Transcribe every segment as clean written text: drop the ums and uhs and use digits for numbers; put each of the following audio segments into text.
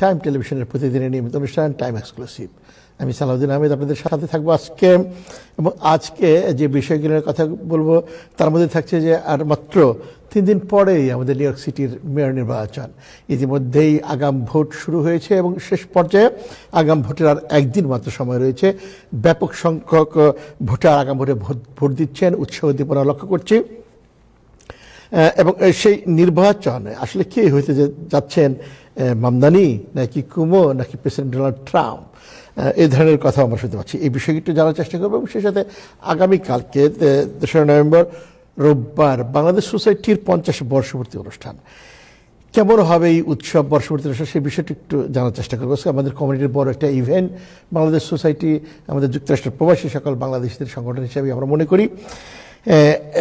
Time টেলিভিশনের প্রতিদিনের নিয়মিত অনুষ্ঠান টাইম এক্সক্লুসিভ। আমি সালাউদ্দিন আহমেদ আপনাদের সাথে থাকবো আজকে, এবং আজকে যে বিষয়গুলোর কথা বলবো তার মধ্যে থাকছে যে আর মাত্র 3 দিন পরেই আমাদের নিউ ইয়র্ক সিটির মেয়র নির্বাচন। ইতিমধ্যেই আগাম ভোট শুরু হয়েছে এবং শেষ পর্যায়ে আগাম ভোটের আর একদিন মাত্র সময় রয়েছে। ব্যাপক সংখ্যক ভোটার আগাম ভোটে ভোট দিচ্ছেন, উৎসাহ উদ্দীপনা লক্ষ্য করছি। এবং সেই নির্বাচন আসলে কে হইতে যাচ্ছেন, মামদানি নাকি কুমো নাকি প্রেসিডেন্ট ডোনাল্ড ট্রাম্প, এই ধরনের কথা আমরা শুনতে পাচ্ছি। এই বিষয়টি একটু জানার চেষ্টা করবো এবং সেই সাথে আগামীকালকে 2রা নভেম্বর রোববার বাংলাদেশ সোসাইটির 50 বর্ষপূর্তি অনুষ্ঠান। কেমন হবে এই উৎসব, বর্ষপূর্তি অনুষ্ঠান, সেই বিষয়টি একটু জানার চেষ্টা করবো। আমাদের কমিউনিটির বড় একটা ইভেন্ট বাংলাদেশ সোসাইটি, আমাদের যুক্তরাষ্ট্রের প্রবাসী সকল বাংলাদেশিদের সংগঠন হিসেবে আমরা মনে করি।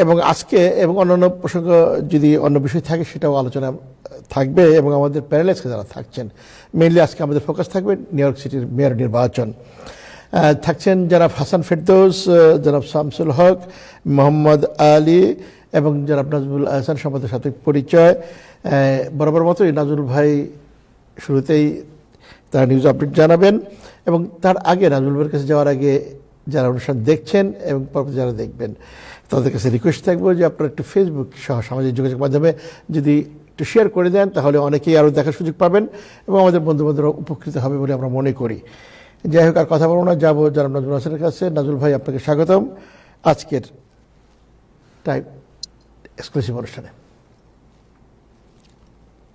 এবং আজকে এবং অন্যান্য প্রসঙ্গ যদি অন্য বিষয় থাকে সেটাও আলোচনা থাকবে। এবং আমাদের প্যানেলিস্ট যারা থাকছেন, মেইনলি আজকে আমাদের ফোকাস থাকবে নিউ ইয়র্ক সিটির মেয়র নির্বাচন। থাকছেন জনাব হাসান ফেরদৌস, জনাব শামসুল হক, মোহাম্মদ আলী এবং জনাব নাজমুল আহসান, সম্পদের সাথে পরিচয়। বরাবর মতোই নাজমুল ভাই শুরুতেই তার নিউজ আপডেট জানাবেন, এবং তার আগে নাজমুল ভাইয়ের কাছে যাওয়ার আগে যারা অনুষ্ঠান দেখছেন এবং পরবর্তী যারা দেখবেন তাদের কাছে রিকোয়েস্ট থাকবো যে আপনারা একটু ফেসবুক সহ সামাজিক যোগাযোগ মাধ্যমে যদি একটু শেয়ার করে দেন তাহলে অনেকেই আরও দেখার সুযোগ পাবেন এবং আমাদের বন্ধুবান্ধবরা উপকৃত হবে বলে আমরা মনে করি। যাই হোক, আর কথা বলবো না, যাবো জনাব নাজমুল হাসানের কাছে। নাজমুল ভাই, আপনাকে স্বাগতম আজকের টাইম এক্সক্লুসিভ অনুষ্ঠানে।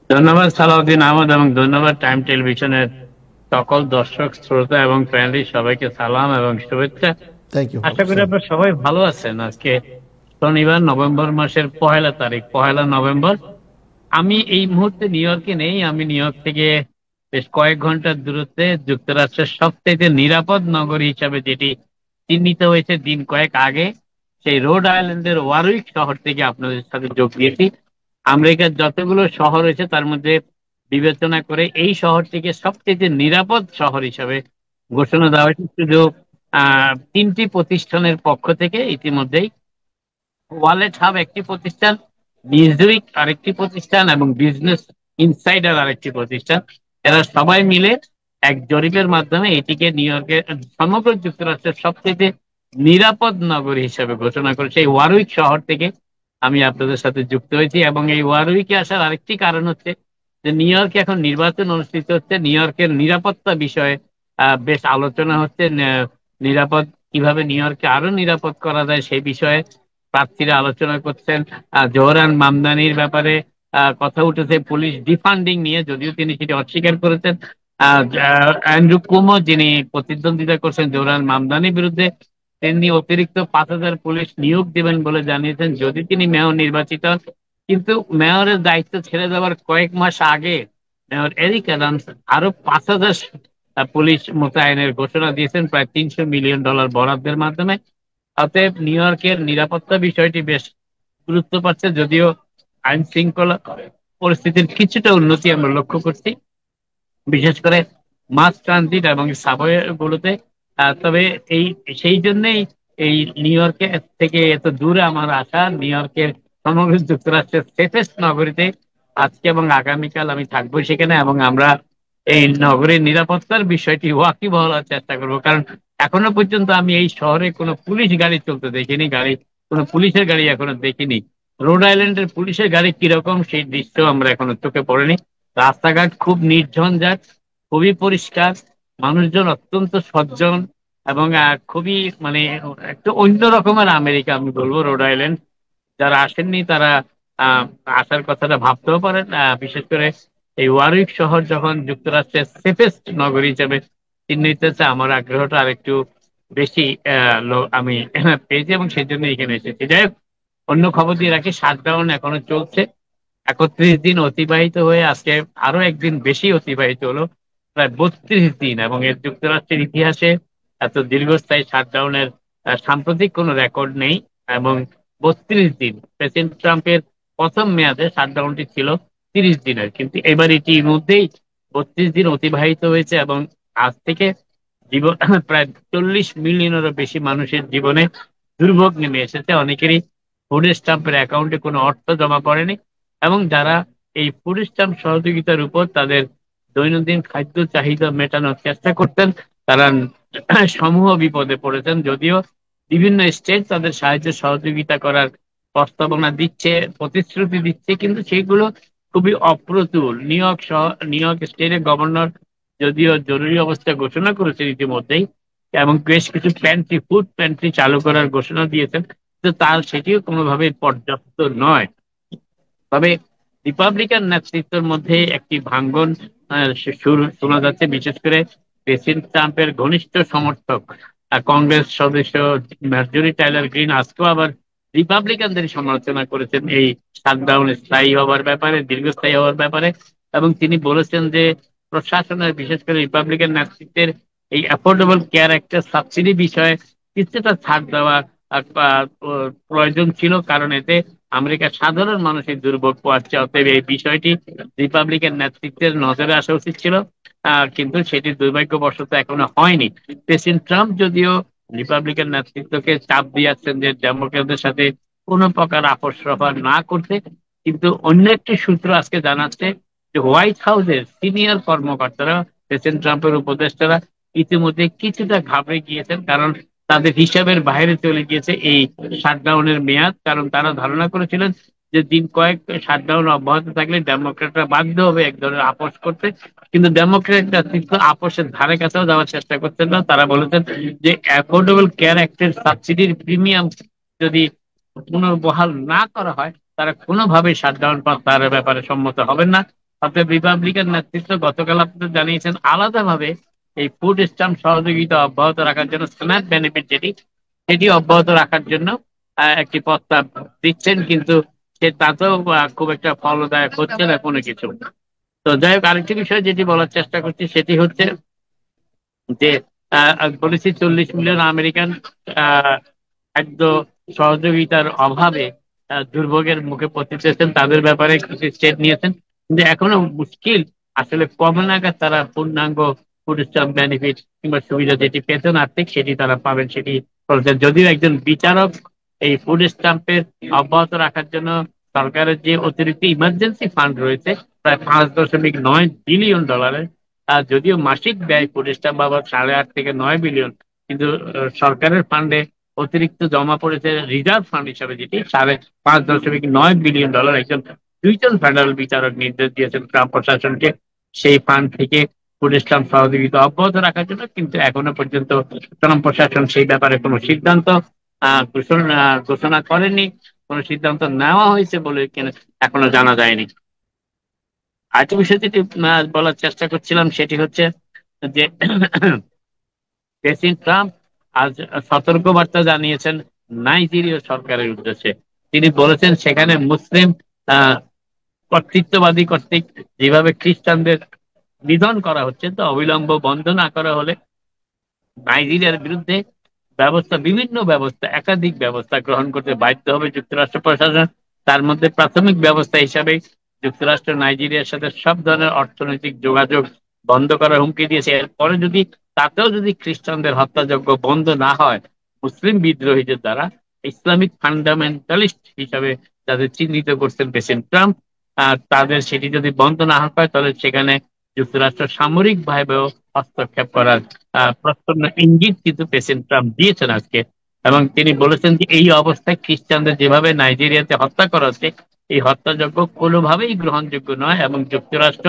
ধন্যবাদ সালাউদ্দিন আহমেদ এবং ধন্যবাদ টাইম টেলিভিশনের সকল দর্শক শ্রোতা এবং প্যানেলিস্ট সবাইকে সালাম এবং শুভেচ্ছা। Thank you. আশা করি আপনারা সবাই ভালো আছেন। আজকে শনিবার, নভেম্বর মাসের 1 তারিখ, 1 নভেম্বর। আমি এই মুহূর্তে নিউ ইয়র্কে নেই। আমি নিউ ইয়র্ক থেকে বেশ কয়েক ঘন্টার দূরত্বে যুক্তরাষ্ট্রের সবথেকে নিরাপদ নগর হিসাবে যেটি চিহ্নিত হয়েছে দিন কয়েক আগে, সেই রোড আইল্যান্ডের ওয়ারউইক শহর থেকে আপনাদের সাথে যোগ দিয়েছি। আমেরিকার যতগুলো শহর রয়েছে তার মধ্যে বিবেচনা করে এই শহরটিকে সবচেয়ে নিরাপদ শহর হিসাবে ঘোষণা দেওয়া হয়েছে। শুধু 3টি প্রতিষ্ঠানের পক্ষ থেকে। ইতিমধ্যেই ওয়ালেট হাব একটি প্রতিষ্ঠান, নিউজউইক আরেকটি প্রতিষ্ঠান এবং বিজনেস ইনসাইডার আরেকটি প্রতিষ্ঠান, এরা সবাই মিলে এক জরিপের মাধ্যমে এটিকে নিউ ইয়র্কের সমগ্র যুক্তরাষ্ট্রের সবচেয়ে নিরাপদ নগরী হিসেবে ঘোষণা করেছে। এই ওয়ারউইক শহর থেকে আমি আপনাদের সাথে যুক্ত হয়েছি। এবং এই ওয়ারউইকে আসার আরেকটি কারণ হচ্ছে যে নিউ ইয়র্কে এখন নির্বাচন অনুষ্ঠিত হচ্ছে। নিউ ইয়র্কের নিরাপত্তা বিষয়ে বেশ আলোচনা হচ্ছে। কিভাবে নিউ ইয়র্ককে আরো নিরাপদ করা যায় সেই বিষয়ে প্রার্থীরা আলোচনা করছেন। জোহরান মামদানির ব্যাপারে কথা উঠেছে, পুলিশ ডিফান্ডিং নিয়ে, যদিও তিনি সেটি অস্বীকার করেছেন। অ্যান্ড্রু কুমো, যিনি প্রতিদ্বন্দ্বিতা করছেন জোহরান মামদানির বিরুদ্ধে, তিনি অতিরিক্ত 5000 পুলিশ নিয়োগ দেবেন বলে জানিয়েছেন যদি তিনি মেয়র নির্বাচিত হন। কিন্তু মেয়রের দায়িত্ব ছেড়ে দেওয়ার কয়েক মাস আগে মেয়র এরিক অ্যাডামস আরো 5000 পুলিশ মোতায়েনের ঘোষণা দিয়েছেন, প্রায় $300 মিলিয়ন বরাদ্দের মাধ্যমে। অতএব নিউ ইয়র্কের নিরাপত্তা বিষয়টি বেশ গুরুত্ব পাচ্ছে, যদিও আইন শৃঙ্খলা পরিস্থিতির কিছুটা উন্নতি আমরা লক্ষ্য করছি, বিশেষ করে মাস ট্রানজিট এবং সাবওয়ে গুলোতে। তবে সেই জন্যই এই নিউ ইয়র্কের থেকে এত দূরে আমার আসা। নিউ ইয়র্কের সমগ্র যুক্তরাষ্ট্রের সেফেস্ট নগরীতে আজকে এবং আগামীকাল আমি থাকবো সেখানে, এবং আমরা এই নগরের নিরাপত্তার বিষয়টি ওয়াকিবহাল হওয়ার চেষ্টা করবো। কারণ এখনো পর্যন্ত আমি এই শহরে কোনো পুলিশ গাড়ি চলতে দেখিনি, কোনো পুলিশের গাড়ি এখনো দেখিনি। রোড আইল্যান্ডের পুলিশের গাড়ি কিরকম সেই দৃশ্য আমরা এখনো চোখে পড়েনি। রাস্তাঘাট খুব নির্ঝঞ্ঝাট, খুবই পরিষ্কার, মানুষজন অত্যন্ত সজ্জন এবং খুবই একটু অন্য রকমের আমেরিকা আমি বলবো রোড আইল্যান্ড। যারা আসেননি তারা আসার কথাটা ভাবতেও পারেন। বিশেষ করে এই ওয়ারউইক শহর যখন যুক্তরাষ্ট্রের সেফেস্ট নগরী হিসেবে চিহ্নিত হচ্ছে, আমার আগ্রহটা আরেকটু বেশি আমি পেয়েছি এবং সেই জন্য এখানে এসেছি। যাই হোক, অন্য খবর দিয়ে রাখি, শাটডাউন এখনো চলছে। 31 দিন অতিবাহিত হয়ে আজকে আরো একদিন বেশি অতিবাহিত হলো, প্রায় 32 দিন। এবং এর যুক্তরাষ্ট্রের ইতিহাসে এত দীর্ঘস্থায়ী শাটডাউনের সাম্প্রতিক কোনো রেকর্ড নেই। এবং 32 দিন, প্রেসিডেন্ট ট্রাম্পের প্রথম মেয়াদে শাটডাউনটি ছিল 30 দিনের, কিন্তু এবার এটির মধ্যেই 32 দিন অতিবাহিত হয়েছে। এবং আজ থেকে জীবন প্রায় 40 মিলিয়নেরও বেশি মানুষের জীবনে দুর্ভোগ নেমে এসেছে। অনেকেরই ফুড স্ট্যাম্পের অ্যাকাউন্টে কোনো অর্থ জমা পড়েনি, এবং যারা এই ফুড স্ট্যাম্প সহযোগিতার উপর তাদের দৈনন্দিন খাদ্য চাহিদা মেটানোর চেষ্টা করতেন, তারা সমূহ বিপদে পড়েছেন। যদিও বিভিন্ন স্টেট তাদের সাহায্য সহযোগিতা করার প্রস্তাবনা দিচ্ছে, প্রতিশ্রুতি দিচ্ছে, কিন্তু সেগুলো খুবই অপ্রতুল। নিউ ইয়র্ক স্টেটের গভর্নর যদিও জরুরি অবস্থা ঘোষণা করেছেন ইতিমধ্যেই, এবং বেশ কিছু ফুড প্যান্ট্রি চালু করার ঘোষণা দিয়েছেন, তো তার সেটিও কোনোভাবে পর্যাপ্ত নয়। তবে রিপাবলিকান নেতৃত্বের মধ্যে একটি ভাঙ্গন সুর শোনা যাচ্ছে, বিশেষ করে প্রেসিডেন্ট ট্রাম্পের ঘনিষ্ঠ সমর্থক কংগ্রেস সদস্য মার্জরি টাইলার গ্রিন আজকেও আবার রিপাবলিকানদের সমালোচনা করেছেন এই শাটডাউন স্থায়ী হওয়ার ব্যাপারে, দীর্ঘস্থায়ী হওয়ার ব্যাপারে। এবং তিনি বলেছেন যে প্রশাসনের, বিশেষ করে রিপাবলিকান নেতৃত্বের এই অ্যাফোর্ডেবল কেয়ার একটা সাবসিডি বিষয়ে কিছুটা ছাড় দেওয়া প্রয়োজন ছিল, কারণ এতে আমেরিকার সাধারণ মানুষের দুর্ভোগ পোহাচ্ছে। অতএব এই বিষয়টি রিপাবলিকান নেতৃত্বের নজরে আসা উচিত ছিল, কিন্তু সেটি দুর্ভাগ্যবশত এখনো হয়নি। প্রেসিডেন্ট ট্রাম্প যদিও রিপাবলিকান নেতৃত্বকে চাপ দিয়েছেন যে ডেমোক্রেটদের সাথে কোনো প্রকার আপোষ রফা না করতে, কিন্তু অন্য একটি সূত্র আজকে জানাচ্ছে যে হোয়াইট হাউসের সিনিয়র কর্মকর্তারা, প্রেসিডেন্ট ট্রাম্পের উপদেষ্টারা ইতিমধ্যে কিছুটা ঘাবড়ে গিয়েছেন, কারণ তাদের হিসাবের বাইরে চলে গিয়েছে এই শাটডাউনের মেয়াদ। কারণ তারা ধারণা করেছিলেন যে দিন কয়েক শাটডাউন অব্যাহত থাকলে ডেমোক্রেটরা বাধ্য হবে এক ধরনের আপোষ করতে, কিন্তু ডেমোক্রেটরা কিন্তু আপোষের ধারে কাছেও যাওয়ার চেষ্টা করছেন না। তারা বলেছেন যে অ্যাফোর্ডেবল কেয়ার অ্যাক্টের সাবসিডির প্রিমিয়াম যদি পুনর্বহাল না করা হয়, তারা কোনোভাবে শাটডাউন প্রত্যাহারের ব্যাপারে সম্মত হবেন না। অর্থাৎ রিপাবলিকান নেতৃত্ব গতকাল আপনাদের জানিয়েছেন আলাদাভাবে এই ফুড স্ট্যাম্প সহযোগিতা অব্যাহত রাখার জন্য, স্ন্যাপ বেনিফিট সেটি অব্যাহত রাখার জন্য একটি প্রস্তাব দিচ্ছেন, কিন্তু সে তাতেও খুব একটা ফলদায়ক হচ্ছে না কোনো কিছু। তো যাই হোক, আরেকটি বিষয় যেটি বলার চেষ্টা করছি সেটি হচ্ছে যে বলেছি 40 মিলিয়ন আমেরিকান খাদ্য সহযোগিতার অভাবে দুর্ভোগের মুখে পতিতেছেন, তাদের ব্যাপারে কিছু স্টেপ নিয়েছেন, কিন্তু এখনো মুশকিল আসলে কবে নাগাদ তারা পূর্ণাঙ্গ ফুড স্ট্যাম্প বেনিফিট কিংবা সুবিধা যেটি পেতেন আর্থিক, সেটি তারা পাবেন সেটি বলছেন। যদিও একজন বিচারক এই ফুড স্ট্যাম্পের অব্যাহত রাখার জন্য সরকারের যে অতিরিক্ত ইমার্জেন্সি ফান্ড রয়েছে প্রায় $5.9 বিলিয়ন, যদিও মাসিক ব্যয় ফুড স্ট্যাম্প বাবদ 8.5 থেকে 9 বিলিয়ন, কিন্তু সরকারের ফান্ডে অতিরিক্ত জমা পড়েছে রিজার্ভ ফান্ড হিসাবে, যেটি $5.9 বিলিয়ন। দুইজন ফেডারেল বিচারক নির্দেশ দিয়েছেন ট্রাম্প প্রশাসনকে সেই ফান্ড থেকে ফুড স্ট্যাম্প সহযোগিতা অব্যাহত রাখার জন্য, কিন্তু এখনো পর্যন্ত ট্রাম্প প্রশাসন সেই ব্যাপারে কোনো সিদ্ধান্ত ঘোষণা করেনি। কোনো সিদ্ধান্ত নেওয়া হয়েছে বলে এখনো জানা যায়নি। আরেকটি বিষয় যেটি বলার চেষ্টা করছিলাম সেটি হচ্ছে যে প্রেসিডেন্ট ট্রাম্প আজ সতর্কবার্তা জানিয়েছেন নাইজেরীয় সরকারের উদ্দেশ্যে। তিনি বলেছেন সেখানে মুসলিম কর্তৃত্ববাদী কর্তৃক যেভাবে খ্রিস্টানদের নিধন করা হচ্ছে, তো অবিলম্ব বন্ধ না করা হলে নাইজেরিয়ার বিরুদ্ধে বিভিন্ন ব্যবস্থা, একাধিক ব্যবস্থা গ্রহণ করতে বাধ্য হবে যুক্তরাষ্ট্র প্রশাসন। তার মধ্যে প্রাথমিক ব্যবস্থা হিসাবে যুক্তরাষ্ট্র নাইজেরিয়ার সাথে সব ধরনের অর্থনৈতিক যোগাযোগ বন্ধ করার হুমকি দিয়েছে। এরপরে তাতেও যদি খ্রিস্টানদের হত্যাযজ্ঞ বন্ধ না হয়, মুসলিম বিদ্রোহীদের দ্বারা ইসলামিক ফান্ডামেন্টালিস্ট হিসাবে যাদের চিহ্নিত করছেন প্রেসিডেন্ট ট্রাম্প, তাদের সেটি যদি বন্ধ না হয়, তাহলে সেখানে যুক্তরাষ্ট্র সামরিক ভাবেও হস্তক্ষেপ করার প্রচ্ছন্ন ইঙ্গিত কিন্তু প্রেসিডেন্ট ট্রাম্প দিয়েছেন আজকে। এবং তিনি বলেছেন যে এই অবস্থায় খ্রিস্টানদের যেভাবে নাইজেরিয়াতে হত্যা করা হচ্ছে, এই হত্যাযজ্ঞ কোনোভাবেই গ্রহণযোগ্য নয়, এবং যুক্তরাষ্ট্র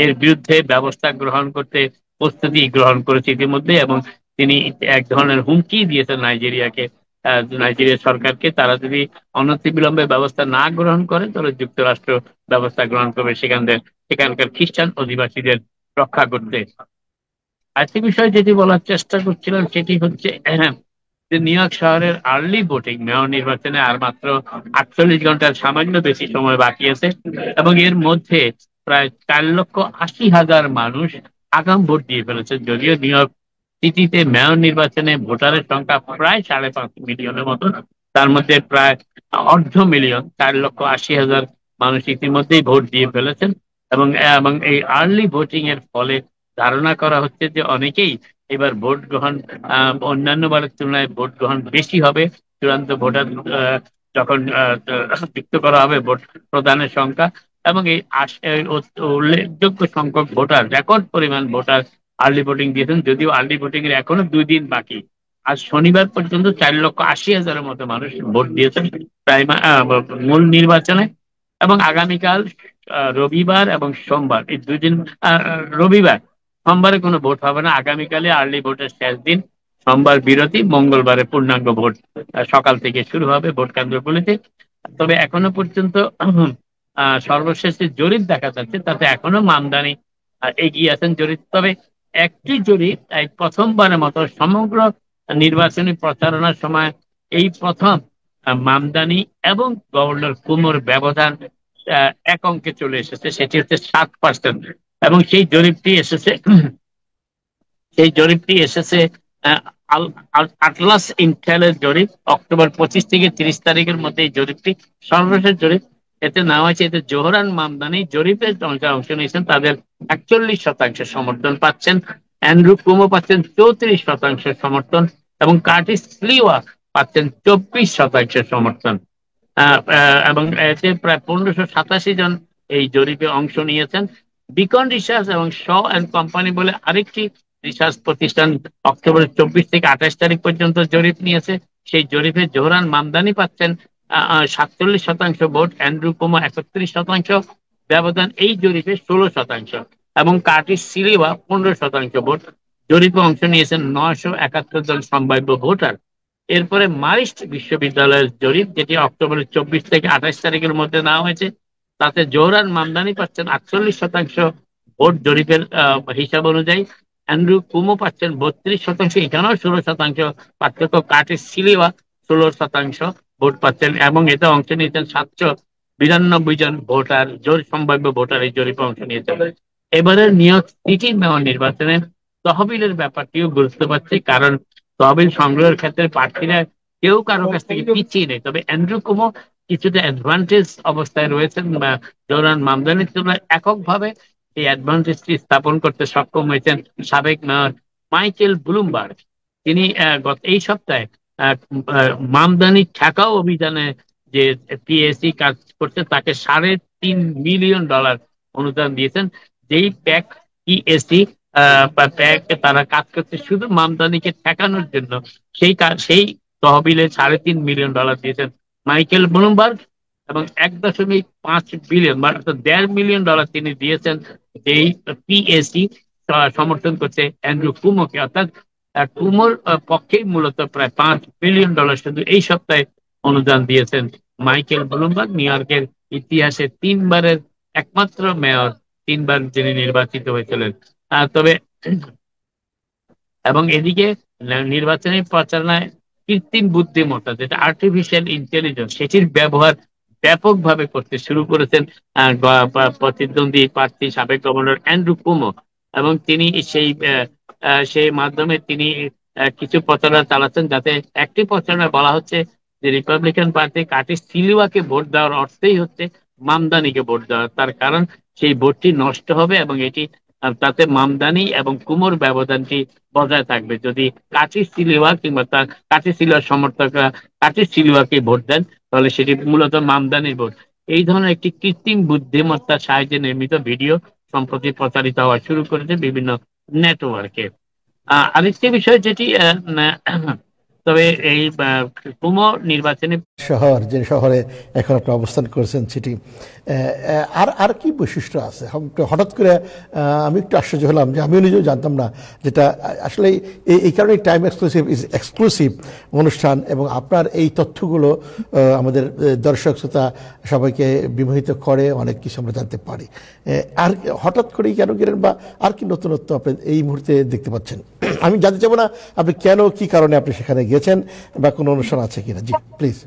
এর বিরুদ্ধে ব্যবস্থা গ্রহণ করতে প্রস্তুতি গ্রহণ করেছে ইতিমধ্যে। এবং তিনি এক ধরনের হুমকি দিয়েছেন নাইজেরিয়া সরকারকে, তারা যদি অনতিবিলম্বে ব্যবস্থা না গ্রহণ করে তাহলে যুক্তরাষ্ট্র ব্যবস্থা গ্রহণ করবে সেখানকার খ্রিস্টান অধিবাসীদের রক্ষা করতে। আরেকটি বিষয় যেটি বলার চেষ্টা করছিলাম সেটি হচ্ছে যে নিউ ইয়র্ক শহরের আর্লি ভোটিং, মেয়র নির্বাচনে আর মাত্র 48 ঘন্টার সামান্য বেশি সময় বাকি আছে, এবং এর মধ্যে প্রায় 4,80,000 মানুষ আগাম ভোট দিয়ে ফেলেছে। যদিও নিউ ইয়র্ক সিটিতে মেয়র নির্বাচনে ভোটারের সংখ্যা প্রায় 5.5 মিলিয়নের মতো, তার মধ্যে প্রায় 1/2 মিলিয়ন, 4,80,000 মানুষ ইতিমধ্যেই ভোট দিয়ে ফেলেছেন। এবং এই আর্লি ভোটিং এর ফলে ধারণা করা হচ্ছে যে অনেকেই এবার ভোট গ্রহণ অন্যান্য বারের তুলনায় ভোট গ্রহণ বেশি হবে। চূড়ান্ত ভোটার যখন যুক্ত করা হবে ভোট প্রদানের সংখ্যা, এবং এই উল্লেখযোগ্য সংখ্যক ভোটার, রেকর্ড পরিমাণ ভোটার আর্লি ভোটিং দিয়েছেন, যদিও আর্লি ভোটিং এর এখনো 2 দিন বাকি। আজ শনিবার পর্যন্ত 4,80,000-এর মতো মানুষ ভোট দিয়েছেন মূল নির্বাচনে। এবং আগামীকাল রবিবার এবং সোমবার, এই 2 দিন, রবিবার সোমবারে কোনো ভোট হবে না, আগামীকালে আর্লি ভোটের শেষ দিন, সোমবার বিরতি, মঙ্গলবারে পূর্ণাঙ্গ ভোট সকাল থেকে শুরু হবে ভোট কেন্দ্রগুলিতে। তবে এখনো পর্যন্ত সর্বশেষ যে জরিপ দেখা যাচ্ছে তাতে এখনো মামদানি এগিয়ে আছেন জরিপ। তবে একটি জরিপ এই প্রথমবারের মতো সমগ্র নির্বাচনী প্রচারণার সময় এই প্রথম মামদানি এবং গভর্নর কুমোর ব্যবধান এক অঙ্কে চলে এসেছে, সেটি হচ্ছে 7%। এবং সেই জরিপটি এসেছে আটলাস ইন্টেলের জরিপ, অক্টোবর 25 থেকে 30 তারিখের মধ্যে এই জরিপটি সর্বশেষ জরিপ। এতে নেওয়া হয়েছে, এতে জোহরান মামদানি জরিপের অংশ নিয়েছেন, তাদের 41% সমর্থন পাচ্ছেন, অ্যান্ড্রু কুমো পাচ্ছেন 34% সমর্থন, এবং কার্টিস স্লিওয়া পাচ্ছেন 24% সমর্থন। এবং এতে প্রায় 1587 জন এই জরিপে অংশ নিয়েছেন। বিকন রিসার্চ এবং শ অ্যান্ড কোম্পানি বলে আরেকটি রিসার্চ প্রতিষ্ঠান অক্টোবর 24 থেকে 28 তারিখ পর্যন্ত জরিপ নিয়েছে। সেই জরিপে জোহরান মামদানি পাচ্ছেন 47% ভোট, অ্যান্ড্রু কুমো 31%, ব্যবধান এই জরিপে 16%, এবং কার্টিস সিলিওয়া 15% ভোট। জরিপে অংশ নিয়েছেন 971 জন সম্ভাব্য ভোটার। এরপরে মারিস্ট বিশ্ববিদ্যালয়ের জরিপ, যেটি অক্টোবরের 24 থেকে 28 তারিখের মধ্যে নেওয়া হয়েছে, তাতে জোহরান মামদানি পাচ্ছেন 48% ভোট জরিপের হিসাব অনুযায়ী, অ্যান্ড্রু কুমো পাচ্ছেন 32%, এখানেও 16% পার্থক্য, কার্টিস সিলিওয়া 16% ভোট পাচ্ছেন। এবং এতে অংশ নিয়েছেন 792 জন ভোটার, সম্ভাব্য ভোটার এই জরিপে অংশ নিয়েছেন। এবারের নিউ ইয়র্ক সিটি মেয়র নির্বাচনে তহবিলের ব্যাপারটিও গুরুত্ব পাচ্ছে, কারণ তহবিল সংগ্রহের ক্ষেত্রে প্রার্থীরা কেউ কারো কাছ থেকে পিছিয়ে নেই। তবে অ্যান্ড্রু কুমো কিছুটা অ্যাডভান্টেজ অবস্থায় রয়েছেন, জোহরান মামদানির তুলনায় এককভাবে এই অ্যাডভান্টেজটি স্থাপন করতে সক্ষম হয়েছেন সাবেক মেয়র মাইকেল ব্লুমবার্গ। তিনি এই সপ্তাহে মামদানি ঠেকাও অভিযানে যে পিএসি কাজ করছে তাকে $3.5 মিলিয়ন অনুদান দিয়েছেন। যেই প্যাক পিএসি তারা কাজ করছে শুধু মামদানিকে ঠেকানোর জন্য, সেই তহবিলে $3.5 মিলিয়ন দিয়েছেন মাইকেল ব্লুমবার্গ। এবং $1.5 বিলিয়ন বা $1.5 মিলিয়ন তিনি দিয়েছেন যেই পিএসি সমর্থন করছে অ্যান্ড্রু কুমোকে, অর্থাৎ কুমোর পক্ষেই মূলত প্রায় $5 বিলিয়ন শুধু এই সপ্তাহে অনুদান দিয়েছেন মাইকেল ব্লুমবার্গ, নিউ ইয়র্কের ইতিহাসে 3বারের একমাত্র মেয়র, 3বার যিনি নির্বাচিত হয়েছিলেন। তবে এবং এদিকে নির্বাচনী প্রচারণায় কৃত্রিম বুদ্ধিমত্তা, যেটা আর্টিফিশিয়াল ইন্টেলিজেন্স, সেটির ব্যবহার ব্যাপকভাবে করতে শুরু করেছেন প্রতিদ্বন্দ্বী প্রার্থী সাবেক গভর্নর অ্যান্ড্রু কুমো। এবং তিনি সেই মাধ্যমে তিনি কিছু প্রচারণা চালাচ্ছেন, যাতে একটি প্রচারণায় বলা হচ্ছে যে রিপাবলিকান প্রার্থী কার্টিস সিলিওয়াকে ভোট দেওয়ার অর্থই হচ্ছে মামদানিকে ভোট দেওয়া, তার কারণ সেই ভোটটি নষ্ট হবে এবং এটি তাতে মামদানি এবং কুমোর ব্যবধানটি বজায় থাকবে। যদি কার্টিস সিলিওয়া কিংবা তার কার্টিস সিলিওয়ার সমর্থকরা কার্টিস সিলিওয়াকে ভোট দেন, তাহলে সেটি মূলত মামদানির ভোট। এই ধরনের একটি কৃত্রিম বুদ্ধিমত্তার সাহায্যে নির্মিত ভিডিও সম্প্রতি প্রচারিত হওয়া শুরু করেছে বিভিন্ন নেটওয়ার্কে। আরেকটি বিষয় যেটি তবে এই কুমো নির্বাচনে যে শহরে এখন আপনি অবস্থান করেছেন সেটি আর কি বৈশিষ্ট্য আছে? হঠাৎ করে আমি একটু আশ্চর্য হলাম, যে আমিও নিজেও জানতাম না, যেটা আসলে এই কারণে টাইম এক্সক্লুসিভ অনুষ্ঠান, এবং আপনার এই তথ্যগুলো আমাদের দর্শক শ্রোতা সবাইকে বিমোহিত করে, অনেক কিছু আমরা জানতে পারি। আর হঠাৎ করেই কেন গেলেন, বা আর কি নতুনত্ব আপনি এই মুহূর্তে দেখতে পাচ্ছেন? আমি জানতে চাবো না আপনি কেন, কি কারণে আপনি সেখানে গেছেন, বা কোনো অনুষ্ঠান আছে কিনা। জি প্লিজ।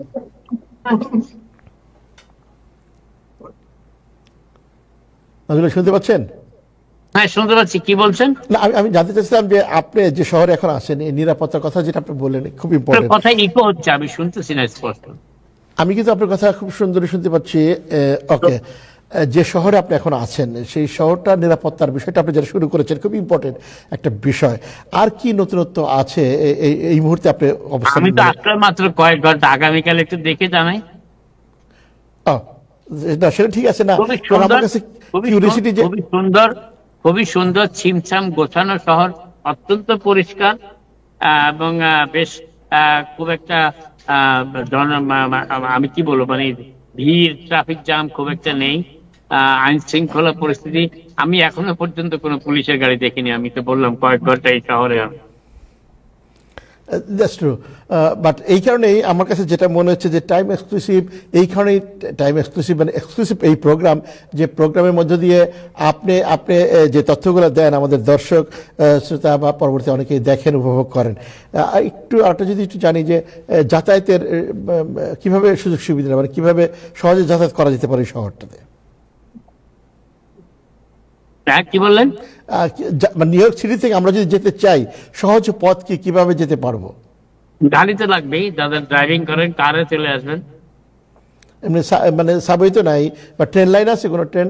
শুনতে পাচ্ছেন? হ্যাঁ, শুনতে পাচ্ছি, কি বলছেন? না, আমি জানতে চাচ্ছিলাম যে আপনি যে শহরে এখন আছেন, এই নিরাপত্তার কথা যেটা আপনি বললেন খুব ইম্পর্টেন্ট। কথা ইকো হচ্ছে, আমি শুনতেছি না স্পষ্ট। আমি কিন্তু আপনার কথা খুব সুন্দর শুনতে পাচ্ছি। ওকে, যে শহরে আপনি এখন আছেন সেই শহরটার নিরাপত্তার বিষয়টা আপনি যেটা শুরু করেছেন খুব ইম্পর্টেন্ট একটা বিষয়। আর কি নতুনত্ব আছে এই মুহূর্তে আপনি অবস্থান? আমি তো আসলে মাত্র কয়েক ঘন্টা, আগামীকাল একটু দেখে জানাই। না সেটা ঠিক আছে না, খুবই কারণ সুন্দর, আমার কাছে কিউরিসিটি যে খুবই সুন্দর ছিমছাম গোছানো শহর, অত্যন্ত পরিষ্কার, এবং বেশ খুব একটা আমি কি বলবো, মানে ভিড় ট্রাফিক জ্যাম খুব একটা নেই, আইন শৃঙ্খলা পরিস্থিতি আমি এখনো পর্যন্ত কোনো পুলিশের গাড়ি দেখিনি। আমি তো বললাম কয়েক ঘন্টা এই শহরে। দ্যাটস ট্রু, বাট এই কারণেই আমার কাছে যেটা মনে হচ্ছে যে টাইম এক্সক্লুসিভ, এই কারণেই টাইম এক্সক্লুসিভ মানে এক্সক্লুসিভ এই প্রোগ্রাম, যে প্রোগ্রামের মধ্য দিয়ে আপনি আপনি যে তথ্যগুলো দেন আমাদের দর্শক শ্রোতা বা পরবর্তী অনেকেই দেখেন, উপভোগ করেন। একটু আরেকটা যদি একটু জানি যে যাতায়াতের কিভাবে সুযোগ সুবিধা, মানে কিভাবে সহজে যাতায়াত করা যেতে পারে এই শহরটাতে। কি বললেন? নিউ ইয়র্ক সিটি থেকে আমরা যদি যেতে চাই, সহজ পথ কি, কিভাবে যেতে পারবো? গাড়ি তো লাগবেই, যাদের ড্রাইভিং করেন কারে চলে আসবেন। এমনি মানে সাবওয়ে তো নাই, বা ট্রেন লাইন আছে কোনো ট্রেন?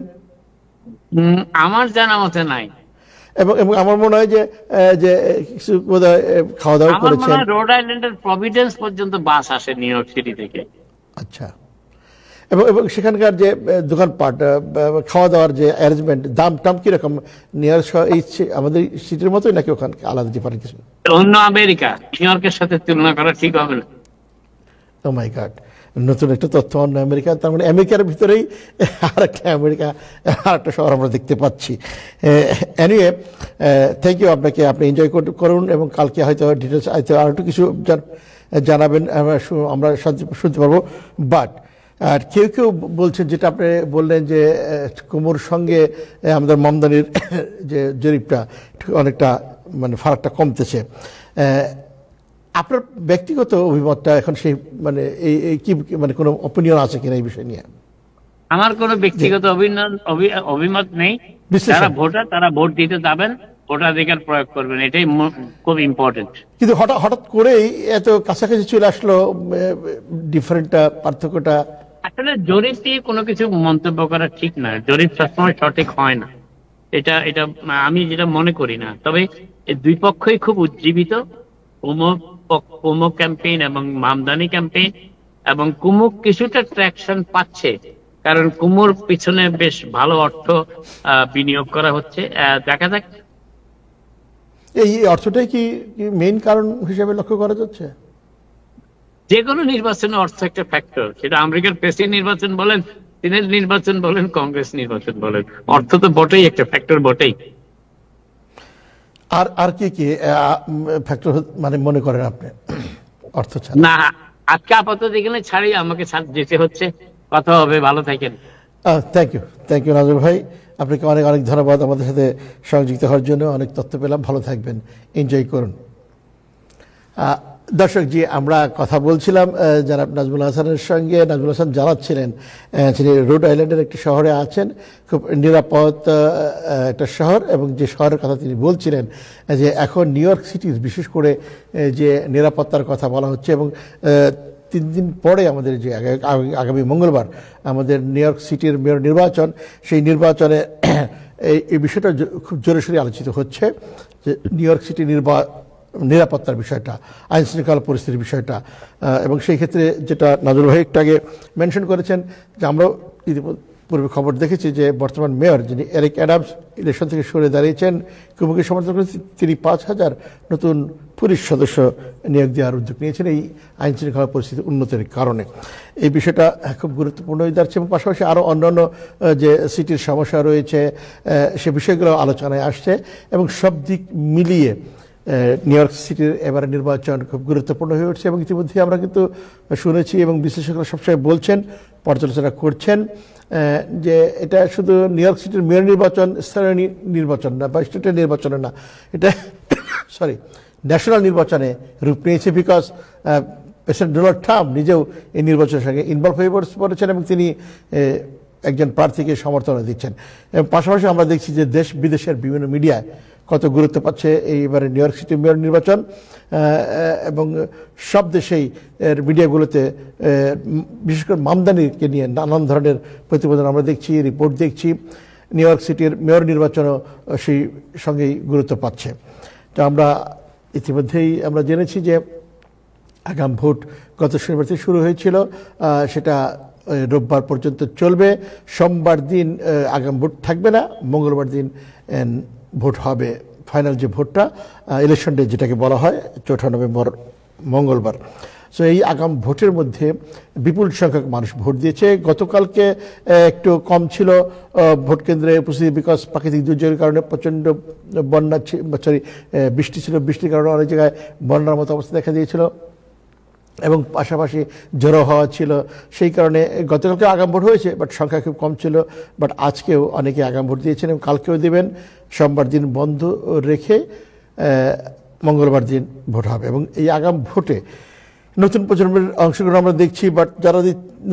আমার জানা মতে নাই। এবং এবং আমার মনে হয় যে যে কিছু বোধহয় খাওয়া দাওয়া করেছেন। রোড আইল্যান্ডের প্রভিডেন্স পর্যন্ত বাস আসে নিউ ইয়র্ক সিটি থেকে। আচ্ছা, এবং এবং সেখানকার যে দোকানপাট, খাওয়া দাওয়ার যে অ্যারেঞ্জমেন্ট, দাম টাম কিরকম? নিউ ইয়র্ক এই আমাদের সিটির মতোই নাকি ওখানে আলাদা ডিফারেন্ট কিছু? অন্য আমেরিকা, নিউ ইয়র্কের সাথে তুলনা করা ঠিক হবে না। ও মাই গড, নতুন একটা তথ্য। অন্য আমেরিকা, তার মানে আমেরিকার ভিতরেই আরেকটা আমেরিকা, আরেকটা শহর আমরা দেখতে পাচ্ছি। এনিওয়ে, থ্যাংক ইউ আপনাকে, আপনি এনজয় করুন, এবং কালকে হয়তো ডিটেলস হয়তো আর একটু কিছু জানাবেন, আমরা শুনতে পারবো। বাট আর কেউ কেউ বলছেন, যেটা আপনি বললেন যে কুমুর সঙ্গে আমাদের মমদানির যে জরিপটা অনেকটা মানে ফারাকটা কমতেছে, আপনার ব্যক্তিগত অভিমতটা এখন সেই মানে এই কি মানে কোনো অপিনিয়ন আছে কিনা এই বিষয় নিয়ে? আমার কোনো ব্যক্তিগত অভিমত নেই। যারা ভোটার তারা ভোট দিতে যাবেন, ভোটাধিকার প্রয়োগ করবেন, এটাই খুব ইম্পর্টেন্ট। কিন্তু হঠাৎ করেই এত কাছাকাছি চলে আসলো ডিফারেন্টটা, পার্থক্যটা। আসলে জরিপ দিয়ে কোনো কিছু মন্তব্য করা ঠিক না, জরিপ সবসময় সঠিক হয় না, এটা এটা আমি যেটা মনে করি না। তবে এই দুই পক্ষই খুব উজ্জীবিত, কুমুক ক্যাম্পেইন এবং মামদানি ক্যাম্পেইন, এবং কুমুক কিছুটা ট্র্যাকশন পাচ্ছে, কারণ কুমুর পিছনে বেশ ভালো অর্থ বিনিয়োগ করা হচ্ছে। দেখা যাক। এই অর্থটাই কি মেইন কারণ হিসেবে লক্ষ্য করা যাচ্ছে? যে কোনো নির্বাচনে অর্থ একটা ফ্যাক্টর, সেটা আমেরিকার প্রেসিডেন্ট নির্বাচন বলেন, সিনেট নির্বাচন বলেন, কংগ্রেস নির্বাচন বলেন, অর্থ তো বটেই, একটা ফ্যাক্টর বটেই। আর আর কি কি ফ্যাক্টর মানে মনে করেন আপনি অর্থ ছাড়া? না, আজকে আপাতত এখানে ছাড়ি, আমাকে যেতে হচ্ছে। কথা হবে, ভালো থাকেন। থ্যাংক ইউ নাজর ভাই, আপনাকে অনেক অনেক ধন্যবাদ আমাদের সাথে সংযুক্ত হওয়ার জন্য। অনেক তথ্য পেলাম, ভালো থাকবেন, এনজয় করুন। দর্শক জি, আমরা কথা বলছিলাম জনাব নাজমুল হাসানের সঙ্গে। নাজমুল হাসান জানাচ্ছিলেন তিনি রোড আইল্যান্ডের একটি শহরে আছেন, খুব নিরাপদ একটা শহর, এবং যে শহরের কথা তিনি বলছিলেন যে এখন নিউ ইয়র্ক সিটির বিশেষ করে যে নিরাপত্তার কথা বলা হচ্ছে, এবং 3 দিন পরে আমাদের যে আগামী মঙ্গলবার আমাদের নিউ ইয়র্ক সিটির মেয়র নির্বাচন, সেই নির্বাচনে এই বিষয়টা খুব জোরে সোরে আলোচিত হচ্ছে যে নিউ ইয়র্ক সিটি নিরাপত্তার বিষয়টা, আইন শৃঙ্খলা পরিস্থিতির বিষয়টা। এবং সেই ক্ষেত্রে যেটা নাজর ভাই একটু আগে মেনশন করেছেন, যে আমরাও পূর্বে খবর দেখেছি যে বর্তমান মেয়র যিনি এরিক অ্যাডামস ইলেকশন থেকে সরে দাঁড়িয়েছেন, কুমুকে সমর্থন করেছেন, তিনি 5,000 নতুন পুলিশ সদস্য নিয়োগ দেওয়ার উদ্যোগ নিয়েছেন এই আইন শৃঙ্খলা পরিস্থিতি উন্নতির কারণে। এই বিষয়টা খুব গুরুত্বপূর্ণ হয়ে দাঁড়াচ্ছে, এবং পাশাপাশি আরও অন্যান্য যে সিটির সমস্যা রয়েছে সে বিষয়গুলো আলোচনায় আসছে, এবং সব দিক মিলিয়ে নিউ ইয়র্ক সিটির এবারে নির্বাচন খুব গুরুত্বপূর্ণ হয়ে উঠছে। এবং ইতিমধ্যে আমরা কিন্তু শুনেছি, এবং বিশেষজ্ঞরা সবসময় বলছেন, পর্যালোচনা করছেন যে এটা শুধু নিউ ইয়র্ক সিটির মেয়র নির্বাচন, স্থানীয় নির্বাচন না বা স্টেটের নির্বাচনে না, এটা ন্যাশনাল নির্বাচনে রূপ নিয়েছে। বিকজ প্রেসিডেন্ট ডোনাল্ড ট্রাম্প নিজেও এই নির্বাচনের সঙ্গে ইনভলভ হয়ে পড়েছেন, এবং তিনি একজন প্রার্থীকে সমর্থন দিচ্ছেন। এবং পাশাপাশি আমরা দেখছি যে দেশ বিদেশের বিভিন্ন মিডিয়ায় কত গুরুত্ব পাচ্ছে এইবারে নিউ ইয়র্ক সিটি মেয়র নির্বাচন, এবং সব দেশেই মিডিয়াগুলোতে বিশেষ করে মামদানিকে নিয়ে নানান ধরনের প্রতিবেদন আমরা দেখছি, রিপোর্ট দেখছি। নিউ ইয়র্ক সিটির মেয়র নির্বাচনও সেই সঙ্গেই গুরুত্ব পাচ্ছে। তো আমরা ইতিমধ্যেই আমরা জেনেছি যে আগাম ভোট গত শনিবার থেকে শুরু হয়েছিল, সেটা রোববার পর্যন্ত চলবে। সোমবার দিন আগাম ভোট থাকবে না, মঙ্গলবার দিন ভোট হবে। ফাইনাল যে ভোটটা ইলেকশন ডে যেটাকে বলা হয় 4 নভেম্বর মঙ্গলবার। সো এই আগাম ভোটের মধ্যে বিপুল সংখ্যক মানুষ ভোট দিয়েছে। গতকালকে একটু কম ছিল ভোট কেন্দ্রে উপস্থিতি, বিকজ প্রাকৃতিক দুর্যোগের কারণে প্রচণ্ড বন্যা বৃষ্টি ছিল, বৃষ্টির কারণে অনেক জায়গায় বন্যার মতো অবস্থা দেখা দিয়েছিল এবং পাশাপাশি ঝোড়ো হাওয়া ছিল। সেই কারণে গতকালকে আগাম ভোট হয়েছে, বাট সংখ্যা খুব কম ছিল। বাট আজকেও অনেকে আগাম ভোট দিয়েছেন এবং কালকেও দেবেন। সোমবার দিন বন্ধ রেখে মঙ্গলবার দিন ভোট হবে। এবং এই আগাম ভোটে নতুন প্রজন্মের অংশগ্রহণ আমরা দেখছি, বাট যারা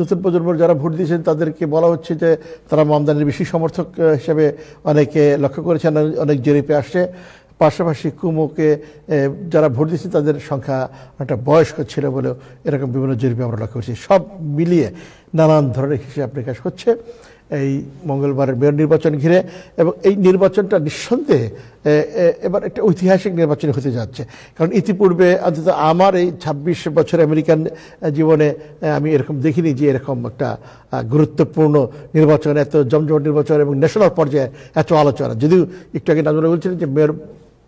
নতুন প্রজন্মের যারা ভোট দিয়েছেন তাদেরকে বলা হচ্ছে যে তারা মমতাজের বেশি সমর্থক হিসেবে অনেকে লক্ষ্য করেছেন, অনেক জরিপে আসছে। পাশাপাশি কুমুকে যারা ভোট দিচ্ছে তাদের সংখ্যা একটা বয়স্ক ছিল বলেও এরকম বিভিন্ন জরিপে আমরা লক্ষ্য করছি। সব মিলিয়ে নানান ধরনের হিসাব নিকাশ হচ্ছে এই মঙ্গলবারের মেয়র নির্বাচন ঘিরে। এবং এই নির্বাচনটা নিঃসন্দেহে এবার একটা ঐতিহাসিক নির্বাচন হতে যাচ্ছে, কারণ ইতিপূর্বে অন্তত আমার এই 26 বছর আমেরিকান জীবনে আমি এরকম দেখিনি যে এরকম একটা গুরুত্বপূর্ণ নির্বাচন, এত জমজমাট নির্বাচন এবং ন্যাশনাল পর্যায়ে এত আলোচনা। যদিও একটু আগে নাজমুল বলছিলেন যে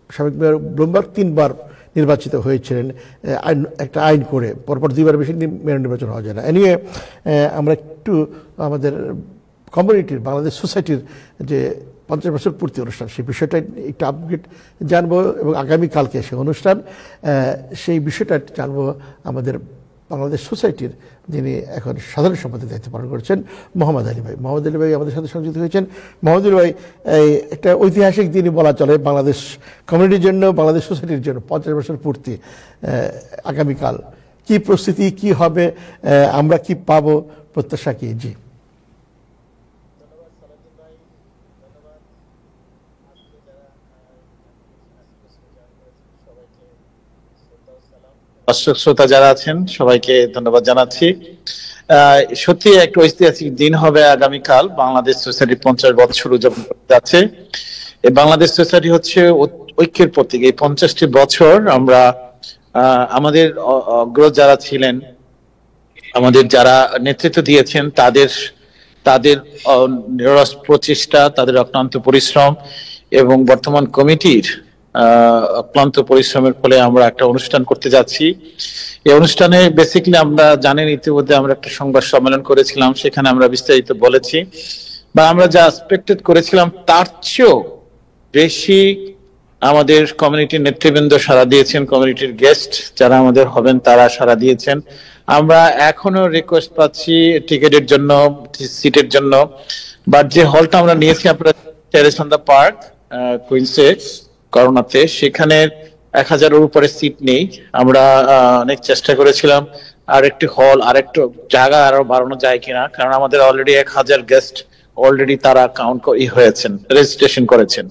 সাবেক মেয়র ব্লুমবার্গ 3 বার নির্বাচিত হয়েছিলেন একটা আইন করে, পরপর 2 বার বেশি মেয়র নির্বাচন হওয়া যায় না। এনিওয়ে আমরা একটু আমাদের কমিউনিটির, বাংলাদেশ সোসাইটির যে 50 বছর পূর্তি অনুষ্ঠান, সেই বিষয়টা একটু আপডেট জানবো এবং আগামীকালকে সে অনুষ্ঠান, সেই বিষয়টা জানবো আমাদের বাংলাদেশ সোসাইটির যিনি এখন সাধারণ সম্পাদকের দায়িত্ব পালন করছেন মোহাম্মদ আলী ভাই। মোহাম্মদ আলী ভাই আমাদের সাথে সংযুক্ত হয়েছেন। মোহাম্মদ আলী ভাই, একটা ঐতিহাসিক দিনই বলা চলে বাংলাদেশ কমিউনিটির জন্য, বাংলাদেশ সোসাইটির জন্য 50 বছর পূর্তি আগামীকাল। কি প্রস্তুতি, কি হবে, আমরা কি পাবো, প্রত্যাশা কি? জি দর্শক শ্রোতা যারা আছেন সবাইকে ধন্যবাদ জানাচ্ছি। সত্যি একটা ঐতিহাসিক দিন হবে আগামীকাল। বাংলাদেশ সোসাইটি 50 বছর উদযাপন করতে যাচ্ছে। এই বাংলাদেশ সোসাইটি হচ্ছে ঐক্যের প্রতীক। এই 50টি বছর আমরা আমাদের অগ্রজ যারা ছিলেন, আমাদের যারা নেতৃত্ব দিয়েছেন, তাদের নিরলস প্রচেষ্টা, তাদের অক্লান্ত পরিশ্রম এবং বর্তমান কমিটির অক্লান্ত পরিশ্রমের ফলে আমরা একটা অনুষ্ঠান করতে যাচ্ছি। এই অনুষ্ঠানে বেসিক্যালি আমরা জানেন ইতিমধ্যে আমরা একটা সংবাদ সম্মেলন করেছিলাম, সেখানে আমরা বিস্তারিত বলেছি বা আমরা যা এক্সপেক্টেড করেছিলাম তার চেয়েও বেশি আমাদের কমিউনিটির নেতৃবৃন্দ সাড়া দিয়েছেন, কমিউনিটির গেস্ট যারা আমাদের হবেন তারা সাড়া দিয়েছেন। আমরা এখনো রিকোয়েস্ট পাচ্ছি টিকেটের জন্য, সিটের জন্য। বাট যে হলটা আমরা নিয়েছি আপনারা টেরেস অন দ্য পার্ক কুইন্সে করোনাতে, সেখানে 1000-এর উপরে সিট নেই। আমরা অনেক চেষ্টা করেছিলাম আর একটি হল, আর একটু জায়গা আরো বাড়ানো যায় কিনা, কারণ আমাদের অলরেডি 1000 গেস্ট অলরেডি তারা কাউন্ট হয়েছেন, রেজিস্ট্রেশন করেছেন।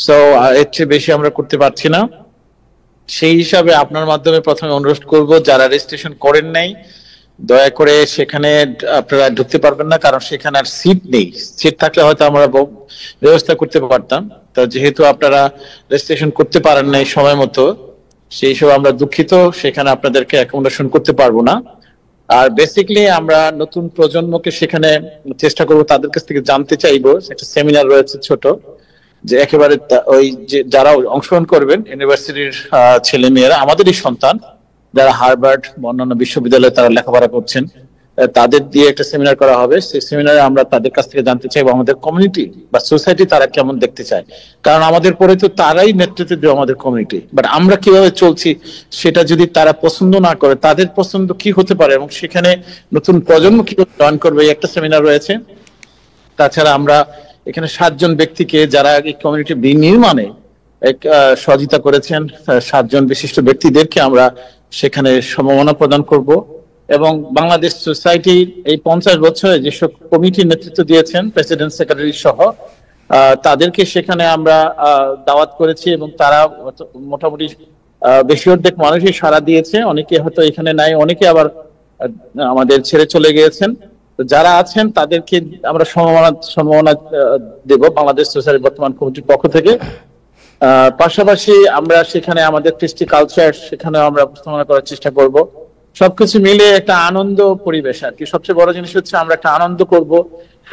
সো এর চেয়ে বেশি আমরা করতে পারছি না। সেই হিসাবে আপনার মাধ্যমে প্রথমে অনুরোধ করব, যারা রেজিস্ট্রেশন করেন নাই দয়া করে সেখানে আপনারা ঢুকতে পারবেন না, কারণ সেখানে আর সিট নেই। সিট থাকলে হয়তো আমরা ব্যবস্থা করতে পারতাম। তো যেহেতু আপনারা রেজিস্ট্রেশন করতে পারেন নাই সময় মতো, সেই হিসেবে আমরা দুঃখিত, সেখানে আপনাদেরকে অ্যাকোমোডেশন করতে পারবো না। আর বেসিক্যালি আমরা নতুন প্রজন্মকে সেখানে চেষ্টা করব, তাদের কাছ থেকে জানতে চাইবো। একটা সেমিনার রয়েছে ছোট, যে একেবারে ওই যে যারা অংশগ্রহণ করবেন ইউনিভার্সিটির ছেলে মেয়েরা, আমাদেরই সন্তান, যারা হার্ভার্ড অন্যান্য বিশ্ববিদ্যালয়ে তারা লেখাপড়া করছেন, তাদের দিয়ে একটা সেমিনার করা হবে। সেই সেমিনারে আমরা তাদের কাছ থেকে জানতে চাইবো আমাদের কমিউনিটি বা সোসাইটি তারা কেমন দেখতে চায়, কারণ আমাদের পরে তো তারাই নেতৃত্ব দেবে আমাদের কমিউনিটি। বাট আমরা কিভাবে চলছি সেটা যদি তারা পছন্দ না করে, তাদের পছন্দ কি হতে পারে এবং সেখানে নতুন প্রজন্ম কিভাবে জয়েন করবে, এই একটা সেমিনার রয়েছে। তাছাড়া আমরা এখানে 7 জন ব্যক্তিকে যারা এই কমিউনিটি বিনির্মাণে সহযোগিতা করেছেন, 7 জন বিশিষ্ট ব্যক্তিদেরকে আমরা সেখানে সম্মাননা প্রদান করব। এবং বাংলাদেশ সোসাইটির এই 50 বছরে যেসব কমিটির নেতৃত্ব দিয়েছেন প্রেসিডেন্ট, সেক্রেটারি সহ, তাদেরকে সেখানে আমরা দাওয়াত করেছি এবং তারা মোটামুটি বেশি অর্ধেক মানুষই সাড়া দিয়েছে। অনেকে হয়তো এখানে নাই, অনেকে আবার আমাদের ছেড়ে চলে গিয়েছেন। যারা আছেন তাদেরকে আমরা সম্মাননা দেব বাংলাদেশ সোসাইটির বর্তমান কমিটির পক্ষ থেকে। পাশাপাশি আমরা সেখানে আমাদের কৃষ্টি কালচার সেখানে আমরা উপস্থাপনা করার চেষ্টা করব। সবকিছু মিলে একটা আনন্দ পরিবেশ আর কি। সবচেয়ে বড় জিনিস হচ্ছে আমরা একটা আনন্দ করব।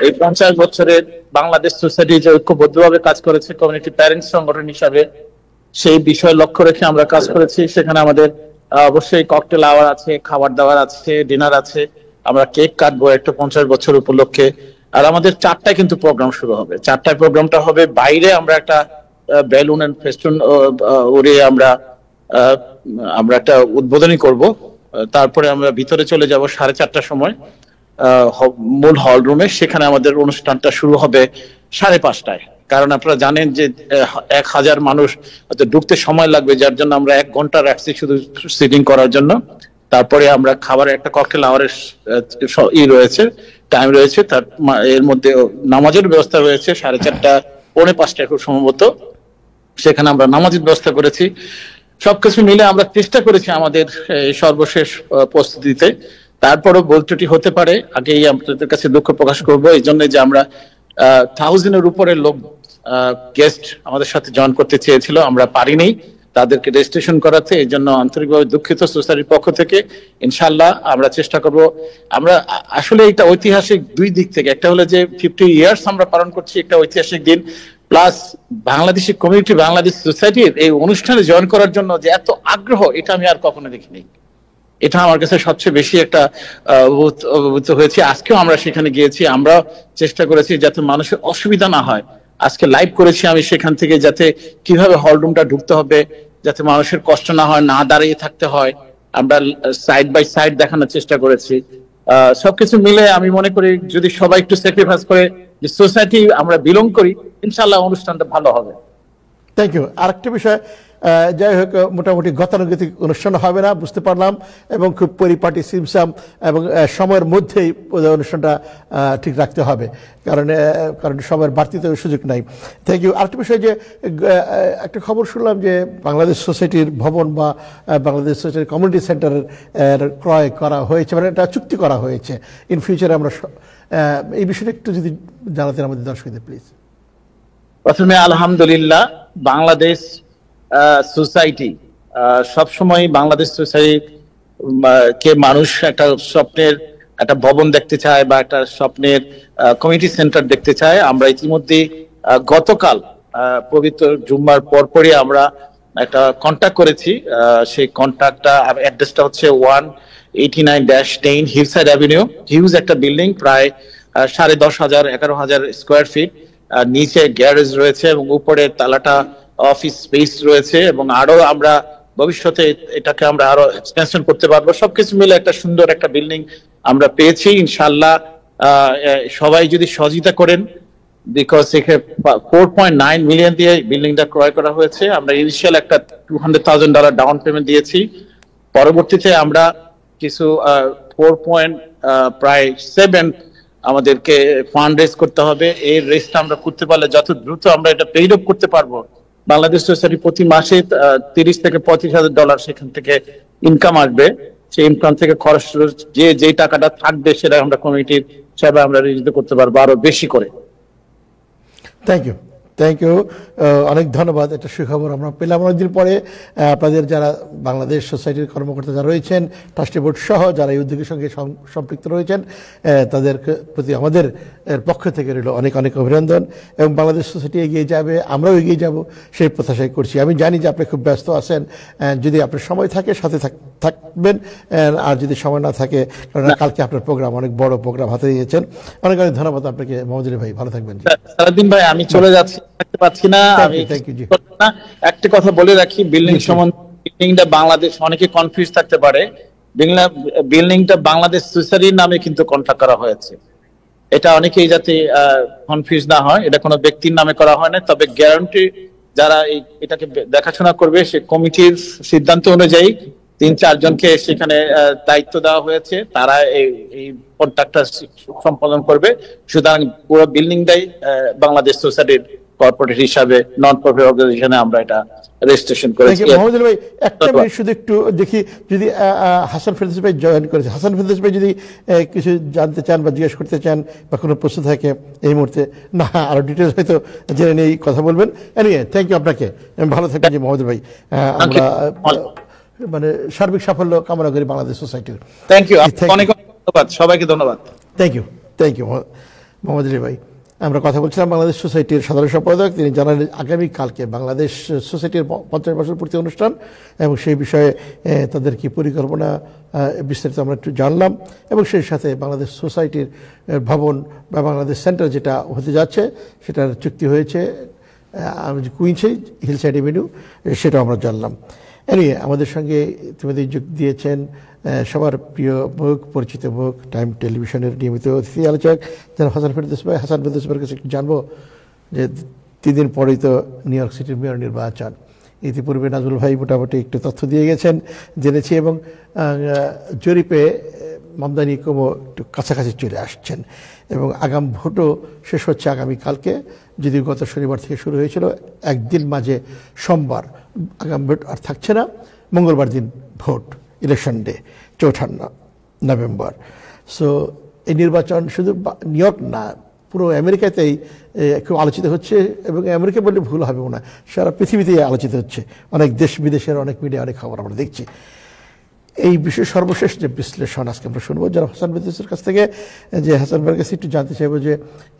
এই 50 বছরের বাংলাদেশ সোসাইটি যে ঐক্যবদ্ধভাবে কাজ করেছে কমিউনিটি প্যারেন্টস সংগঠন হিসাবে, সেই বিষয় লক্ষ্য রেখে আমরা কাজ করেছি। সেখানে আমাদের অবশ্যই ককটেল আওয়ার আছে, খাবার দাবার আছে, ডিনার আছে, আমরা কেক কাটবো একটা 50 বছর উপলক্ষে। আর আমাদের 4টায় কিন্তু প্রোগ্রাম শুরু হবে। 4টায় প্রোগ্রামটা হবে বাইরে, আমরা একটা বেলুন এন্ড ফেস্টুন উড়িয়ে আমরা একটা উদ্বোধনী করব। তারপরে আমরা ভিতরে চলে যাব 4:30টার সময় মূল হল রুমে। সেখানে আমাদের অনুষ্ঠানটা শুরু হবে 5:30টায়। কারণ আপনারা জানেন যে 1000 মানুষ ঢুকতে সময় লাগবে, যার জন্য আমরা 1 ঘন্টা রাখছি শুধু সিটিং করার জন্য। তারপরে আমরা খাবারের একটা ককটেল আওয়ারের রয়েছে, টাইম রয়েছে। তার এর মধ্যে নামাজের ব্যবস্থা রয়েছে 4:30 পৌনে 5টায় খুব সম্ভবত। সেখানে আমরা নামাজের ব্যবস্থা করেছি। সবকিছু মিলে আমরা চেষ্টা করেছি আমাদের সর্বশেষ প্রস্তুতিতে। তারপরও ভুল ত্রুটি হতে পারে, আগেই আপনাদের কাছে দুঃখ প্রকাশ করবো এই জন্য যে আমরা 1000-এর উপরে লোক গেস্ট আমাদের সাথে জয়েন করতে চেয়েছিল, আমরা পারিনি তাদেরকে রেজিস্ট্রেশন করাতে। এই জন্য আন্তরিকভাবে দুঃখিত সোসাইটির পক্ষ থেকে। ইনশাল্লাহ আমরা চেষ্টা করব। আমরা আসলে এটা ঐতিহাসিক 2 দিক থেকে, একটা হলো যে 50 ইয়ার্স আমরা পালন করছি, একটা ঐতিহাসিক দিন, প্লাস বাংলাদেশি কমিউনিটি, বাংলাদেশ সোসাইটির এই অনুষ্ঠানে জয়েন করার জন্য যে এত আগ্রহ, এটা আমি আর কখনো দেখিনি। এটা আমার কাছে সবচেয়ে বেশি একটা অভিভূত হয়েছে। আজকেও আমরা সেখানে গিয়েছি, আমরা চেষ্টা করেছি যাতে মানুষের অসুবিধা না হয়। আজকে লাইভ করেছি আমি সেখান থেকে, যাতে কিভাবে হল রুমটা ঢুকতে হবে, যাতে মানুষের কষ্ট না হয়, না দাঁড়িয়ে থাকতে হয়, আমরা সাইড বাই সাইড দেখানোর চেষ্টা করেছি। সবকিছু মিলে আমি মনে করি যদি সবাই একটু স্যাক্রিফাইস করে, যে সোসাইটি আমরা বিলং করি, ইনশাল্লাহ অনুষ্ঠানটা ভালো হবে। Thank you. আরেকটা বিষয়, যাই হোক মোটামুটি গতানুগতিক অনুষ্ঠান হবে না বুঝতে পারলাম, এবং খুব পরিপাটি সিমসাম এবং সময়ের মধ্যেই অনুষ্ঠানটা ঠিক রাখতে হবে, কারণ সময়ের বাড়তিতে সুযোগ নাই। Thank you. আরেকটা বিষয়, যে একটা খবর শুনলাম যে বাংলাদেশ সোসাইটির ভবন বা বাংলাদেশ সোসাইটির কমিউনিটি সেন্টারের ক্রয় করা হয়েছে, মানে এটা চুক্তি করা হয়েছে। ইন ফিউচারে আমরা এই বিষয়টা একটু যদি জানাতেন আমাদের দর্শকদের প্লিজ। প্রথমে আলহামদুলিল্লাহ, বাংলাদেশ সোসাইটি সবসময় বাংলাদেশ সোসাইটি কে মানুষ একটা স্বপ্নের একটা ভবন দেখতে চায় বা একটা স্বপ্নের কমিউনিটি সেন্টার দেখতে চায়। আমরা ইতিমধ্যে গতকাল পবিত্র জুম্মার পরপরই আমরা একটা কন্ট্যাক্ট করেছি। সেই কন্ট্যাক্টটা অ্যাড্রেসটা হচ্ছে 189-10 হিলসাইড অ্যাভিনিউ। হিউজ একটা বিল্ডিং, প্রায় 10,500-11,000 স্কোয়ার ফিট। নিচে গ্যারেজ রয়েছে এবং উপরে তালাটা অফিস স্পেস রয়েছে, এবং আরো আমরা ভবিষ্যতে এটাকে আমরা আরো এক্সটেনশন করতে পারবো। সবকিছু মিলে একটা সুন্দর একটা বিল্ডিং আমরা পেয়েছি। ইনশাআল্লাহ সবাই যদি সহযোগিতা করেন, বিকজ এখানে 4.9 মিলিয়ন দিয়ে বিল্ডিংটা ক্রয় করা হয়েছে। আমরা ইনিশিয়াল একটা $200,000 ডাউন পেমেন্ট দিয়েছি। পরবর্তীতে আমরা কিছু 4.7 আমাদেরকে ফান্ড রেজ করতে হবে। এই রেজটা আমরা করতে পারলে যত দ্রুত আমরা এটা পেইড অফ করতে পারবো, বাংলাদেশ সোসাইটি প্রতি মাসে $30,000-35,000 সেখান থেকে ইনকাম আসবে। সেই ইনকাম থেকে খরচ যে টাকাটা থাকবে সেটা আমরা কমিটির হিসাবে আমরা রেজিস্টার করতে পারবো আরো বেশি করে। থ্যাংক ইউ, থ্যাংক ইউ, অনেক ধন্যবাদ। একটা সুখবর আমরা পেলাম অনেকদিন পরে। আপনাদের যারা বাংলাদেশ সোসাইটির কর্মকর্তা যারা রয়েছেন, ট্রাস্টি বোর্ড সহ যারা এই উদ্যোগের সঙ্গে সম্পৃক্ত রয়েছেন, তাদের প্রতি আমাদের পক্ষ থেকে রইল অনেক অনেক অভিনন্দন। এবং বাংলাদেশ সোসাইটি এগিয়ে যাবে, আমরাও এগিয়ে যাব সেই প্রত্যাশাই করছি। আমি জানি যে আপনি খুব ব্যস্ত আছেন, যদি আপনার সময় থাকে সাথে থাকবেন, আর যদি সময় না থাকে, কারণ কালকে আপনার প্রোগ্রাম, অনেক বড় প্রোগ্রাম হাতে নিয়েছেন। অনেক অনেক ধন্যবাদ আপনাকে মোহাম্মদ আলী ভাই, ভালো থাকবেন। সারাদিন ভাই আমি চলে যাচ্ছি, থাকতে পারছি না। আমি একটা কথা বলে রাখি বিল্ডিং সম্বন্ধে। বিল্ডিংটা বাংলাদেশ, অনেকে কনফিউজ থাকতে পারে, বিল্ডিংটা বাংলাদেশ সোসাইটির নামে কিন্তু কন্ট্রাক্ট করা হয়েছে। এটা অনেকেই যাতে কনফিউজ না হয়, এটা কোনো ব্যক্তির নামে করা হয় না। তবে গ্যারান্টি যারা এটাকে দেখাশোনা করবে, সে কমিটির সিদ্ধান্ত অনুযায়ী 3-4 জনকে সেখানে দায়িত্ব দেওয়া হয়েছে, তারা এই কন্ট্রাক্টটা সম্পাদন করবে। সুতরাং পুরো বিল্ডিংটাই বাংলাদেশ সোসাইটির কর্পোরেট হিসাবে, নন প্রফিট অর্গানাইজেশনে আমরা এটা রেজিস্ট্রেশন করেছি। মোহাম্মদ আলী ভাই, একটা মিনিট শুধু একটু দেখি, যদি হাসান ফেরদৌস ভাই জয়েন করেছে, হাসান ফেরদৌস ভাই যদি কিছু জানতে চান বা জিজ্ঞেস করতে চান বা কোনো প্রশ্ন থাকে এই মুহূর্তে, না আরো ডিটেলস হয়তো জেনে নিয়ে কথা বলবেন। এনিওয়ে, থ্যাংক ইউ আপনাকে, ভালো থাকবেন যে মোহাম্মদ ভাই। আমরা মানে সার্বিক সাফল্য কামনা করি বাংলাদেশ সোসাইটির। থ্যাংক ইউ, অনেক ধন্যবাদ সবাইকে, ধন্যবাদ। থ্যাংক ইউ মোহাম্মদ আলী ভাই। আমরা কথা বলছিলাম বাংলাদেশ সোসাইটির সাধারণ সম্পাদক, তিনি জানালেন আগামীকালকে বাংলাদেশ সোসাইটির 50 বছর পূর্তি অনুষ্ঠান এবং সেই বিষয়ে তাদের কি পরিকল্পনা বিস্তারিত আমরা একটু জানলাম, এবং সেই সাথে বাংলাদেশ সোসাইটির ভবন বা বাংলাদেশ সেন্টার যেটা হতে যাচ্ছে সেটার চুক্তি হয়েছে কুইন্সে হিলসাইড এভিনিউ, সেটাও আমরা জানলাম। এনিওয়ে আমাদের সঙ্গে ইতিমধ্যে যোগ দিয়েছেন সবার প্রিয় মুখ, পরিচিত মুখ, টাইম টেলিভিশনের নিয়মিত অতিথি আলোচক যারা হাসান ফেরদৌস ভাই। হাসান ফেরদৌস ভাইয়ের কাছে একটু জানবো যে 3 দিন পরেই তো নিউ ইয়র্ক সিটির মেয়র নির্বাচন, ইতিপূর্বে নাজমুল ভাই মোটামুটি একটু তথ্য দিয়ে গেছেন, জেনেছি, এবং জরিপে মামদানি কমও একটু কাছাকাছি চলে আসছেন, এবং আগাম ভোটও শেষ হচ্ছে আগামীকালকে, যদিও গত শনিবার থেকে শুরু হয়েছিল, একদিন মাঝে সোমবার আগাম ভোট আর থাকছে না, মঙ্গলবার দিন vote, election day 4 November. So এই নির্বাচন শুধু নিউ ইয়র্ক না, পুরো আমেরিকাতেই খুব আলোচিত হচ্ছে, এবং আমেরিকা বললে ভুল হবে না, সারা পৃথিবীতেই আলোচিত হচ্ছে, অনেক দেশ বিদেশের অনেক মিডিয়া অনেক খবর আমরা দেখছি। এই বিষয়ে সর্বশেষ যে বিশ্লেষণ আজকে আমরা শুনবো যারা হাসান ফেরদৌসের কাছ থেকে, যে হাসান ভাইয়ের কাছে একটু জানতে চাইবো যে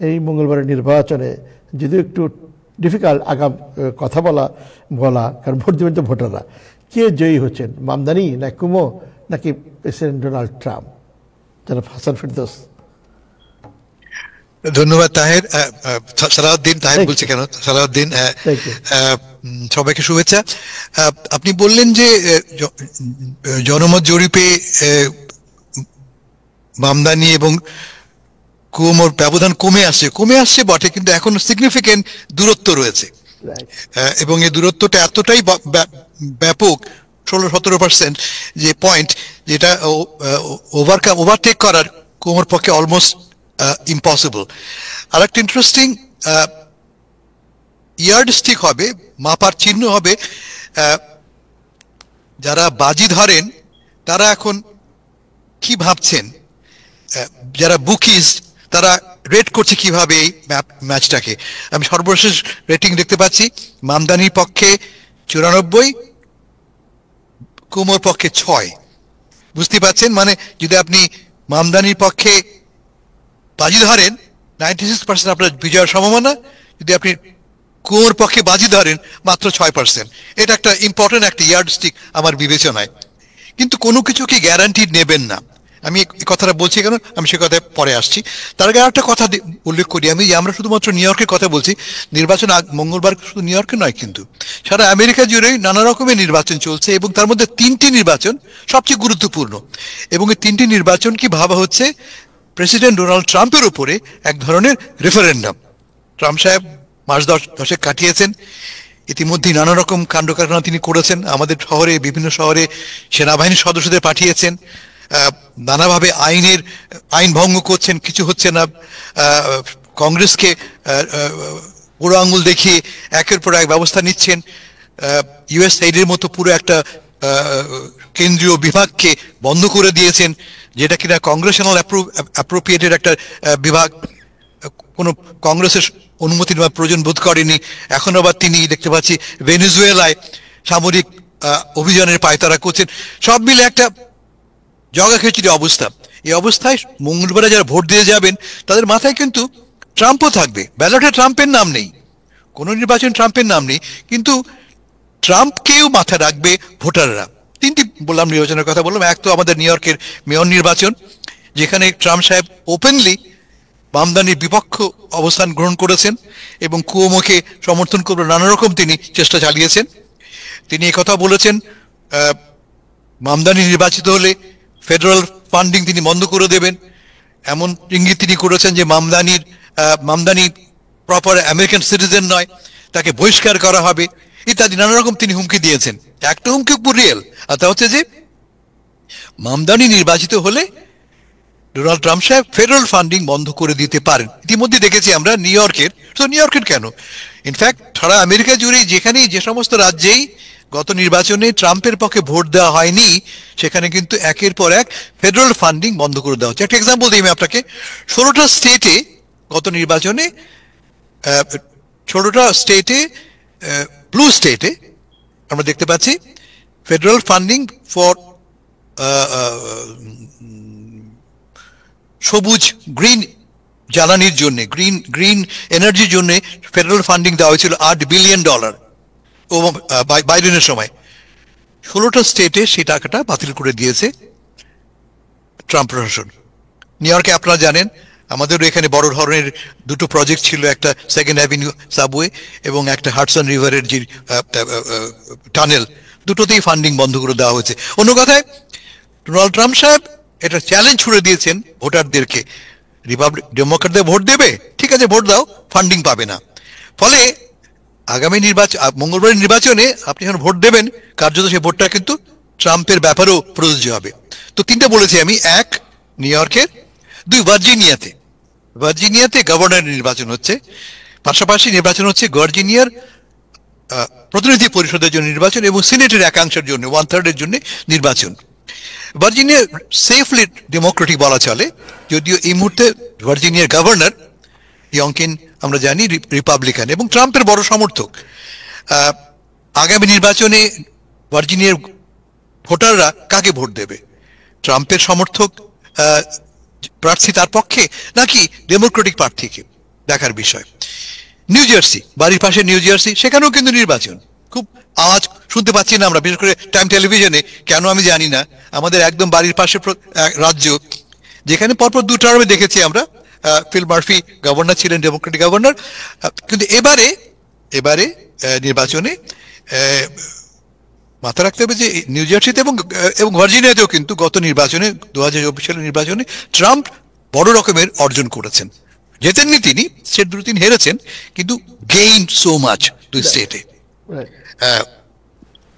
এই মঙ্গলবারের নির্বাচনে যদিও একটু ডিফিকাল্ট আগাম কথা বলা, কারণ ভোট দেবেন তো ভোটাররা, কে জয়ী হচ্ছেন, মামদানি না কুমো নাকি প্রেসিডেন্ট ডোনাল্ড ট্রাম্প? যারা হাসান ফেরদৌস। ধন্যবাদ তাহের, সালাউদ্দিন, তাহের বলছে কেন, সালাউদ্দিন, সবাইকে শুভেচ্ছা। আপনি বললেন যে জনমত জরিপে মামদানি এবং কুমোর ব্যবধান কমে আসছে বটে, কিন্তু এখন সিগনিফিকেন্ট দূরত্ব রয়েছে, এবং এই দূরত্বটা এতটাই ব্যাপক, 16-17% যে পয়েন্ট, যেটা ওভারটেক করার কুমোর পক্ষে অলমোস্ট ইম্পসিবল। আর একটা ইন্টারেস্টিং ইয়ার্ডস্টিক হবে, মাপার চিহ্ন হবে, যারা বাজি ধরেন তারা এখন কি ভাবছেন, যারা বুকিজ তারা রেট করছে কিভাবে এই ম্যাচটাকে। আমি সর্বশেষ রেটিং দেখতে পাচ্ছি, মামদানির পক্ষে 94, কুমোর পক্ষে 6। বুঝতে পারছেন, মানে যদি আপনি মামদানির পক্ষে বাজি ধরেন 96% আপনার বিজয়ের সম্ভাবনা, যদি আপনি কুমোর পক্ষে বাজি ধরেন মাত্র 6%। এটা একটা ইম্পর্টেন্ট একটা ইয়ার্ডস্টিক আমার বিবেচনায়, কিন্তু কোনো কিছু কি গ্যারান্টি নেবেন না। আমি এই কথাটা বলছি কেন, আমি সে কথায় পরে আসছি। তার আগে একটা কথা উল্লেখ করি আমি, যে আমরা শুধুমাত্র নিউ ইয়র্কের কথা বলছি, নির্বাচন মঙ্গলবার শুধু নিউ ইয়র্কে নয়, কিন্তু সারা আমেরিকা জুড়েই নানা রকমের নির্বাচন চলছে, এবং তার মধ্যে 3টি নির্বাচন সবচেয়ে গুরুত্বপূর্ণ, এবং এই 3টি নির্বাচন কি ভাবা হচ্ছে প্রেসিডেন্ট ডোনাল্ড ট্রাম্পের উপরে এক ধরনের রেফারেন্ডাম। ট্রাম্প সাহেব মাস 10 কাটিয়েছেন, ইতিমধ্যেই নানা রকম কাণ্ড কারখানা তিনি করেছেন, আমাদের শহরে, বিভিন্ন শহরে সেনাবাহিনীর সদস্যদের পাঠিয়েছেন, নানাভাবে আইন ভঙ্গ করছেন, কিছু হচ্ছে না, কংগ্রেসকে বুড়ো আঙুল দেখিয়ে একের পর এক ব্যবস্থা নিচ্ছেন, ইউএসএইডের মতো পুরো একটা কেন্দ্রীয় বিভাগকে বন্ধ করে দিয়েছেন, যেটা কিনা কংগ্রেশনাল অ্যাপ্রোপ্রিয়েটেড একটা বিভাগ, কোনো কংগ্রেসের অনুমতি নেওয়ার প্রয়োজন বোধ করেনি। এখন আবার তিনি দেখতে পাচ্ছি ভেনেজুয়েলায় সামরিক অভিযানের পায়তারা করছেন। সব মিলে একটা জগাখিচুড়ি অবস্থা। এই অবস্থায় মঙ্গলবারে যারা ভোট দিয়ে যাবেন তাদের মাথায় কিন্তু ট্রাম্পও থাকবে, ব্যালটে ট্রাম্পের নাম নেই, কোনো নির্বাচন ট্রাম্পের নাম নেই, কিন্তু ট্রাম্পকেও মাথায় রাখবে ভোটাররা। 3টি বললাম নির্বাচনের কথা বললাম। এক তো আমাদের নিউ ইয়র্কের মেয়র নির্বাচন, যেখানে ট্রাম্প সাহেব ওপেনলি মামদানির বিপক্ষ অবস্থান গ্রহণ করেছেন এবং কুয়োমোকে সমর্থন করবে নানা রকম তিনি চেষ্টা চালিয়েছেন। তিনি একথা বলেছেন মামদানি নির্বাচিত হলে ফেডারেল ফান্ডিং তিনি বন্ধ করে দেবেন, এমন ইঙ্গিত তিনি করেছেন যে মামদানি প্রপার আমেরিকান সিটিজেন নয়, তাকে বহিষ্কার করা হবে ইত্যাদি নানা রকম তিনি হুমকি দিয়েছেন। একটা হুমকি খুব রিয়েল, আর তা হচ্ছে যে মামদানি নির্বাচিত হলে ডোনাল্ড ট্রাম্প সাহেব ফেডারেল ফান্ডিং বন্ধ করে দিতে পারেন। ইতিমধ্যে দেখেছি আমরা নিউ ইয়র্কের কেন, ইনফ্যাক্ট সারা আমেরিকা জুড়ে যেখানেই যে সমস্ত রাজ্যেই গত নির্বাচনে ট্রাম্পের পক্ষে ভোট দেওয়া হয়নি, সেখানে কিন্তু একের পর এক ফেডারেল ফান্ডিং বন্ধ করে দেওয়া হচ্ছে। একটা এক্সাম্পল দিই আমি আপনাকে, 16টা স্টেটে গত নির্বাচনে, 16টা স্টেটে, ব্লু স্টেটে আমরা দেখতে পাচ্ছি ফেডারেল ফান্ডিং ফর সবুজ গ্রিন জ্বালানির জন্য, গ্রিন এনার্জির জন্য ফেডারেল ফান্ডিং দেওয়া হয়েছিল $8 বিলিয়ন ও বাইডেনের সময়। 16টা স্টেটে সেই টাকাটা বাতিল করে দিয়েছে ট্রাম্প প্রশাসন। নিউ ইয়র্কে আপনারা জানেন আমাদেরও এখানে বড় ধরনের দুটো প্রজেক্ট ছিল, একটা সেকেন্ড অ্যাভিনিউ সাবওয়ে এবং একটা হাডসন রিভারের যে টানেল, দুটোতেই ফান্ডিং বন্ধ করে দেওয়া হয়েছে। অন্য কথায় ডোনাল্ড ট্রাম্প সাহেব এটা চ্যালেঞ্জ ছুড়ে দিয়েছেন ভোটারদেরকে, ডেমোক্রেটদের ভোট দেবে, ঠিক আছে ভোট দাও, ফান্ডিং পাবে না। ফলে আগামী মঙ্গলবারের নির্বাচনে আপনি যখন ভোট দেবেন কার্যত সেই ভোটটা কিন্তু ট্রাম্পের ব্যাপারেও প্রযোজ্য হবে। তো তিনটা বলেছি আমি, 1 নিউ ইয়র্কের, 2 ভার্জিনিয়াতে গভর্নর নির্বাচন হচ্ছে, পাশাপাশি নির্বাচন হচ্ছে ভার্জিনিয়ার প্রতিনিধি পরিষদের জন্য নির্বাচন এবং সিনেটের একাংশের জন্য 1/3 জন্য নির্বাচন। ভার্জিনিয়া সেফলি ডেমোক্রেটিক বলা চলে, যদিও এই মুহূর্তে ভার্জিনিয়ার গভর্নর ইয়ংকিন আমরা জানি রিপাবলিকান এবং ট্রাম্পের বড় সমর্থক। আগামী নির্বাচনে ভার্জিনিয়ার ভোটাররা কাকে ভোট দেবে? ট্রাম্পের সমর্থক প্রার্থী তার পক্ষে নাকি ডেমোক্রেটিক প্রার্থীকে, দেখার বিষয়। নিউ জার্সি, বাড়ির পাশে নিউ জার্সি, সেখানেও কিন্তু নির্বাচন, খুব আওয়াজ শুনতে পাচ্ছি না আমরা, বিশেষ করে টাইম টেলিভিশনে, কেন আমি জানি না। আমাদের একদম বাড়ির পাশে রাজ্য, যেখানে পরপর 2 টার্মে দেখেছি আমরা ফিল মার্ফি গভর্নর ছিলেন, ডেমোক্রেটিক গভর্নর। কিন্তু এবারে নির্বাচনে মাথা রাখতে হবে যে নিউ জার্সিতে এবং ভার্জিনিয়াতেও কিন্তু গত নির্বাচনে 2024 সালের নির্বাচনে ট্রাম্প বড় রকমের অর্জন করেছেন। জেতেননি তিনি, স্টেট 2-3 হেরেছেন, কিন্তু গেইন সো মাচ 2 স্টেটে।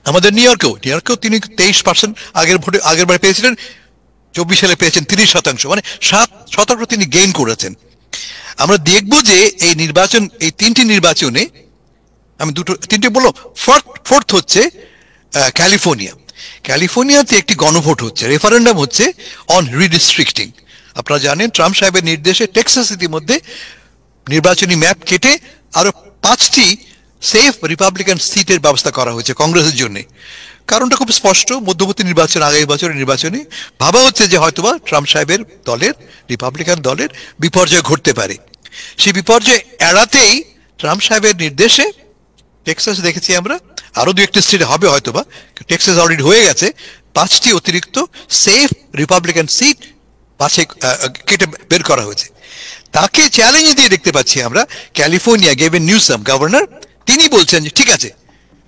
আমাদের নিউ ইয়র্কেও তিনি 23% আগের বার পেয়েছিলেন, 24 সালে পেয়েছেন 30%, মানে 7% তিনি গেইন করেছেন। আমরা দেখব যে এই নির্বাচন, এই 3টি নির্বাচনে, আমি 3টে বললাম, ফোর্থ হচ্ছে ক্যালিফোর্নিয়াতে একটি গণভোট হচ্ছে, রেফারেন্ডাম হচ্ছে অন রিডিস্ট্রিক্টিং। আপনারা জানেন ট্রাম্প সাহেবের নির্দেশে টেক্সাস ইতিমধ্যে নির্বাচনী ম্যাপ কেটে আরো 5টি সেফ রিপাবলিকান সিটের ব্যবস্থা করা হয়েছে কংগ্রেসের জন্য। কারণটা খুব স্পষ্ট, মধ্যবর্তী নির্বাচন, আগামী বছরের নির্বাচনে ভাবা হচ্ছে যে হয়তোবা ট্রাম্প সাহেবের দলের, রিপাবলিকান দলের বিপর্যয় ঘটতে পারে। সেই বিপর্যয় এড়াতেই ট্রাম্প সাহেবের নির্দেশে টেক্সাস দেখেছি আমরা, আরো 2-1টি স্টেটে হবে হয়তোবা, টেক্সাস অলরেডি হয়ে গেছে, 5টি অতিরিক্ত সেফ রিপাবলিকান সিট কেটে বের করা হয়েছে। তাকে চ্যালেঞ্জ দিয়ে দেখতে পাচ্ছি আমরা ক্যালিফোর্নিয়া গেভেন নিউসাম গভর্নর, তিনি বলছেন যে ঠিক আছে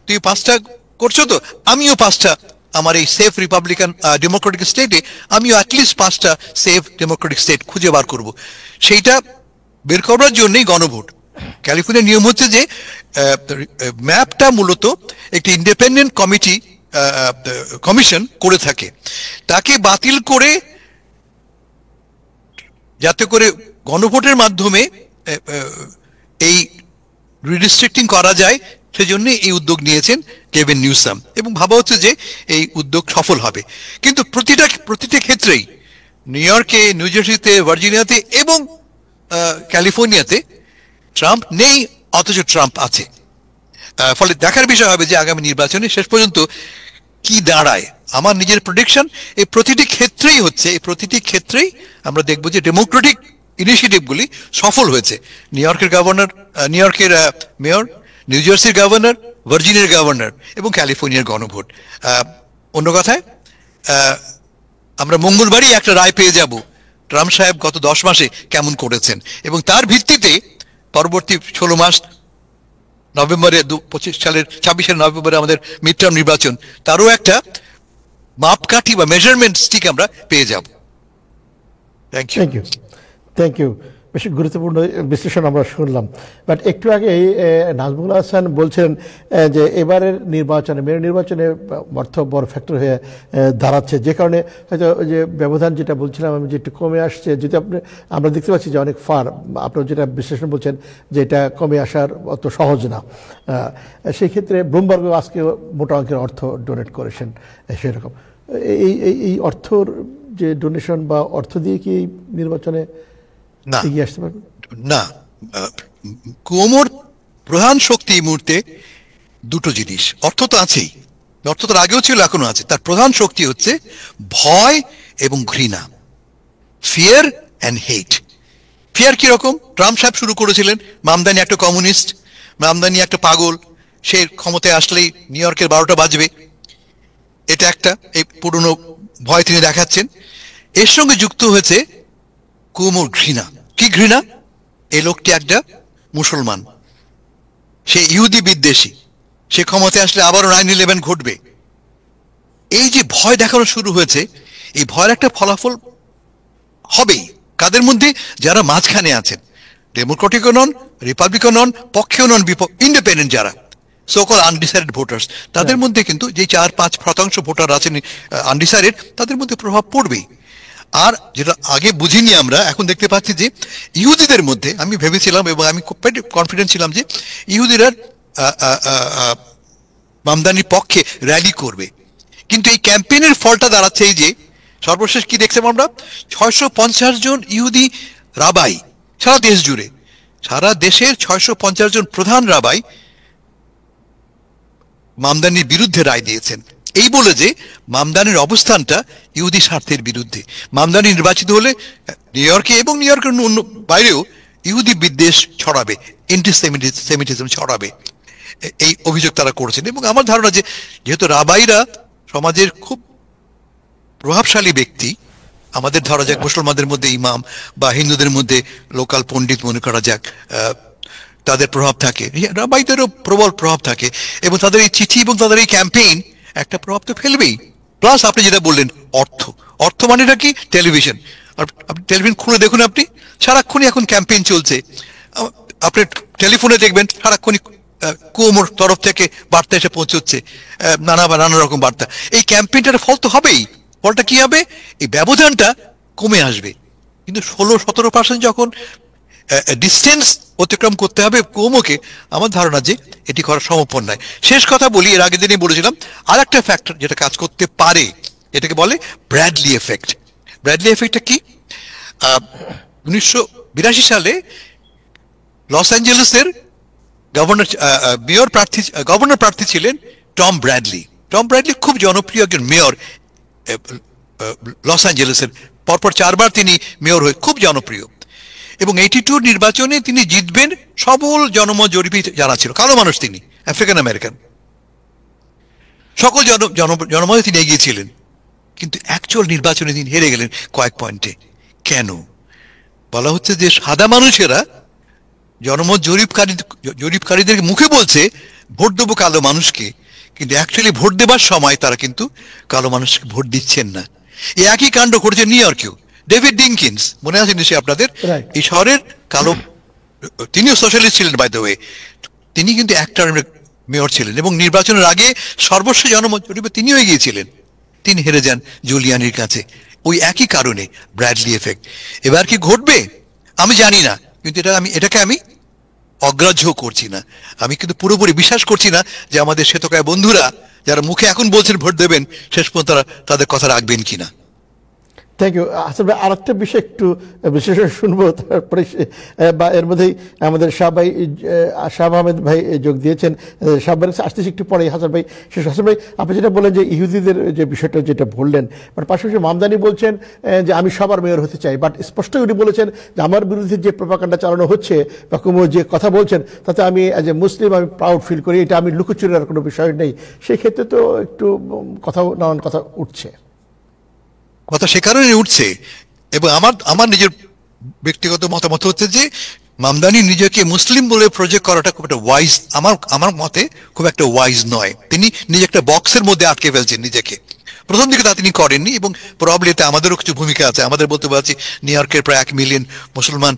তুই 5টা করছো, তো আমিও 5টা, আমার এই সেফ রিপাবলিকান ডেমোক্রেটিক স্টেটে আমিও অ্যাটলিস্ট 5টা সেফ ডেমোক্রেটিক স্টেট খুঁজে বার করব। সেইটা বের করার জন্যই গণভোট। ক্যালিফোর্নিয়ার নিয়ম হচ্ছে যে ম্যাপটা মূলত একটি ইন্ডিপেন্ডেন্ট কমিশন করে থাকে, তাকে বাতিল করে যাতে করে গণভোটের মাধ্যমে এই রিডিস্ট্রিক্টিং করা যায়, সেজন্য এই উদ্যোগ নিয়েছেন কেভিন নিউসাম এবং ভাবা হচ্ছে যে এই উদ্যোগ সফল হবে। কিন্তু প্রতিটা ক্ষেত্রেই নিউ ইয়র্কে, নিউ জার্সিতে, ভার্জিনিয়াতে এবং ক্যালিফোর্নিয়াতে ট্রাম্প নেই, অথচ ট্রাম্প আছে। ফলে দেখার বিষয় হবে যে আগামী নির্বাচনে শেষ পর্যন্ত কি দাঁড়ায়। আমার নিজের প্রেডিকশন এই প্রতিটি ক্ষেত্রেই আমরা দেখব যে ডেমোক্রেটিক ইনিশিয়েটিভগুলি সফল হয়েছে। নিউ ইয়র্কের মেয়র, নিউ জার্সির গভর্নর, ভার্জিনিয়ার গভর্নর এবং ক্যালিফোর্নিয়ার গণভোট। অন্য কথায় আমরা মঙ্গলবারই একটা রায় পেয়ে যাব ট্রাম্প সাহেব গত 10 মাসে কেমন করেছেন, এবং তার ভিত্তিতে পরবর্তী 16 মাস, নভেম্বরে 26 নভেম্বরে আমাদের মিড টার্ম নির্বাচন, তারও একটা মাপকাঠি বা মেজারমেন্ট স্টিক আমরা পেয়ে যাব। Thank you. বেশ গুরুত্বপূর্ণ বিশ্লেষণ আমরা শুনলাম। বাট একটু আগে নাজমুল হাসান বলছেন যে এবারের নির্বাচনে, মেয়র নির্বাচনে অর্থ বড় ফ্যাক্টর হয়ে দাঁড়াচ্ছে, যে কারণে হয়তো যে ব্যবধান যেটা বলছিলাম আমি, যে একটু কমে আসছে। যদি আমরা দেখতে পাচ্ছি যে অনেক ফার, আপনার যেটা বিশ্লেষণ বলছেন যে এটা কমে আসার অত সহজ না, সেই ক্ষেত্রে ব্লুমবার্গ আজকে মোটা অঙ্কের অর্থ ডোনেট করেছেন। সেরকম এই অর্থর যে ডোনেশন বা অর্থ দিয়ে কি এই নির্বাচনে এগিয়ে আসতে পারবে? না, কুয়োমোর প্রধান শক্তি এই মুহূর্তে দুটো জিনিস, অর্থ তো আছেই, অর্থ তার আগেও ছিল, এখনো আছে। তার প্রধান শক্তি হচ্ছে ভয় এবং ঘৃণা, ফিয়ার অ্যান্ড হেট। ফিয়ার কিরকম? ট্রাম্প সাহেব শুরু করেছিলেন, মামদানি একটা কমিউনিস্ট, মামদানি একটা পাগল, সে ক্ষমতায় আসলেই নিউ ইয়র্কের 12টা বাজবে, এটা একটা এই পুরনো ভয় তিনি দেখাচ্ছেন। এর সঙ্গে যুক্ত হয়েছে কোমর ঘৃণা। কি ঘৃণা? এই লোকটি একটা মুসলমান, সে ইহুদি বিদ্বেষী, সে ক্ষমতায় আসলে আবারও 9/11 ঘটবে। এই যে ভয় দেখানো শুরু হয়েছে, এই ভয়ের একটা ফলাফল হবেই কাদের মধ্যে? যারা মাঝখানে আছেন, ডেমোক্রেটিকও নন, রিপাবলিকান নন, পক্ষেও নন, ইন্ডিপেন্ডেন্ট যারা সো-কল আনডিসাইডেড ভোটার্স, তাদের মধ্যে কিন্তু যে 4-5% ভোটার আছেন আনডিসাইডেড, তাদের মধ্যে প্রভাব পড়বেই। আর যেটা আগে বুঝিনি আমরা, এখন দেখতে পাচ্ছি যে ইহুদিদের মধ্যে, আমি ভেবেছিলাম এবং আমি খুব কনফিডেন্ট ছিলাম যে ইহুদিরা মামদানির পক্ষে র্যালি করবে, কিন্তু এই ক্যাম্পেইনের ফলটা দাঁড়াচ্ছে এই যে সর্বশেষ কি দেখছিলাম আমরা, 650 জন ইহুদি রাবাই সারা দেশ জুড়ে, সারা দেশের 650 জন প্রধান রাবাই মামদানির বিরুদ্ধে রায় দিয়েছেন, এই বলে যে মামদানির অবস্থানটা ইহুদি স্বার্থের বিরুদ্ধে। মামদানি নির্বাচিত হলে নিউ ইয়র্কে এবং নিউ ইয়র্কের অন্য বাইরেও ইহুদি বিদ্বেষ ছড়াবে, অ্যান্টিসেমিটিজম ছড়াবে, এই অভিযোগ তারা করেছেন। এবং আমার ধারণা যে যেহেতু রাবাইরা সমাজের খুব প্রভাবশালী ব্যক্তি, আমাদের ধরা যাক মুসলমানদের মধ্যে ইমাম বা হিন্দুদের মধ্যে লোকাল পণ্ডিত মনে করা যাক, তাদের প্রভাব থাকে, রাবাইদেরও প্রবল প্রভাব থাকে, এবং তাদের এই চিঠি এবং তাদের এই ক্যাম্পেইন একটা প্রভাব তো ফেলবেই। প্লাস আপনি যেটা বললেন অর্থ মানেটা কি? টেলিভিশন। আর আপনি টেলিভিশন খুলে দেখুন, আপনি সারাক্ষণই এখন ক্যাম্পেইন চলছে, আপনি টেলিফোনে দেখবেন সারাক্ষণই কুমোর তরফ থেকে বার্তা এসে পৌঁছচ্ছে, নানা রকম বার্তা। এই ক্যাম্পেইনটার ফল তো হবেই। ফলটা কি হবে? এই ব্যবধানটা কমে আসবে। কিন্তু 16-17% যখন ডিস্টেন্স অতিক্রম করতে হবে কুমোকে, আমার ধারণা যে এটি করা সম্ভব নয়। শেষ কথা বলি, এর আগের দিনে বলেছিলাম আর একটা ফ্যাক্টর যেটা কাজ করতে পারে, এটাকে বলে ব্র্যাডলি এফেক্ট। ব্র্যাডলি এফেক্টটা কি? 1982 সালে লস অ্যাঞ্জেলেসের গভর্নর প্রার্থী ছিলেন টম ব্র্যাডলি। টম ব্র্যাডলি খুব জনপ্রিয় একজন মেয়র লস অ্যাঞ্জেলেসের, পরপর 4 বার তিনি মেয়র হয়ে খুব জনপ্রিয়। এবং 82 নির্বাচনে তিনি জিতবেন সবল জনমত জরিপে জানা ছিল। কালো মানুষ তিনি, আফ্রিকান আমেরিকান, সকল জনমতে তিনি এগিয়েছিলেন। কিন্তু অ্যাকচুয়াল নির্বাচনে তিনি হেরে গেলেন কয়েক পয়েন্টে। কেন? বলা হচ্ছে যে সাদা মানুষেরা জনমত জরিপকারীদের মুখে বলছে ভোট দেবো কালো মানুষকে, কিন্তু অ্যাকচুয়ালি ভোট দেবার সময় তারা কিন্তু কালো মানুষকে ভোট দিচ্ছেন না। এই একই কাণ্ড ঘটেছে নিউ ইয়র্কেও। ডেভিড ডিঙ্কিন্স, মনে আছে নিশ্চয়ই আপনাদের, এই শহরের কালো, তিনিও সোশ্যালিস্ট ছিলেন বাই দ্য ওয়ে, তিনি কিন্তু এক টার্মের মেয়র ছিলেন এবং নির্বাচনের আগে সর্বস্ব জনমত জরিপে তিনিও এগিয়েছিলেন। তিনি হেরে যান জুলিয়ানির কাছে, ওই একই কারণে, ব্র্যাডলি এফেক্ট। এবার কি ঘটবে আমি জানি না, কিন্তু এটাকে আমি অগ্রাহ্য করছি না। আমি কিন্তু পুরোপুরি বিশ্বাস করছি না যে আমাদের শ্বেতকায় বন্ধুরা যারা মুখে এখন বলছেন ভোট দেবেন, শেষ পর্যন্ত তাদের কথা রাখবেন কিনা। Thank you. আসলে ভাই আর একটা বিষয় একটু বিশেষভাবে শুনবো, তারপরে বা এর মধ্যেই আমাদের শাহ আহমেদ ভাই যোগ দিয়েছেন। শাহ ভাই আসতেছি একটু পরে, হাসান ভাই শেষ। হাসান ভাই, আপনি যেটা বললেন যে ইহুদিদের যে বিষয়টা যেটা বললেন, বাট পাশাপাশি মামদানি বলছেন যে আমি সবার মেয়র হতে চাই, বাট স্পষ্ট উনি বলেছেন যে আমার বিরুদ্ধে যে প্রোপাগান্ডা চালানো হচ্ছে বা কুমো যে কথা বলছেন, তাতে আমি অ্যাজ এ মুসলিম আমি প্রাউড ফিল করি, এটা আমি লুকোচুরির কোনো বিষয় নেই। সেই ক্ষেত্রে তো একটু নানান কথা উঠছে। কথা সে কারণে উঠছে, এবং আমার নিজের ব্যক্তিগত মতামত হচ্ছে যে মামদানি নিজেকে মুসলিম বলে প্রজেক্ট করাটা খুব একটা ওয়াইজ, আমার মতে খুব একটা ওয়াইজ নয়। তিনি নিজে একটা বক্সের মধ্যে আটকে ফেলছেন নিজেকে। প্রথম দিকে তা তিনি করেননি, এবং প্রবাবলি এতে আমাদেরও কিছু ভূমিকা আছে। আমাদের বলতে পারছি নিউ ইয়র্কের প্রায় 1 মিলিয়ন মুসলমান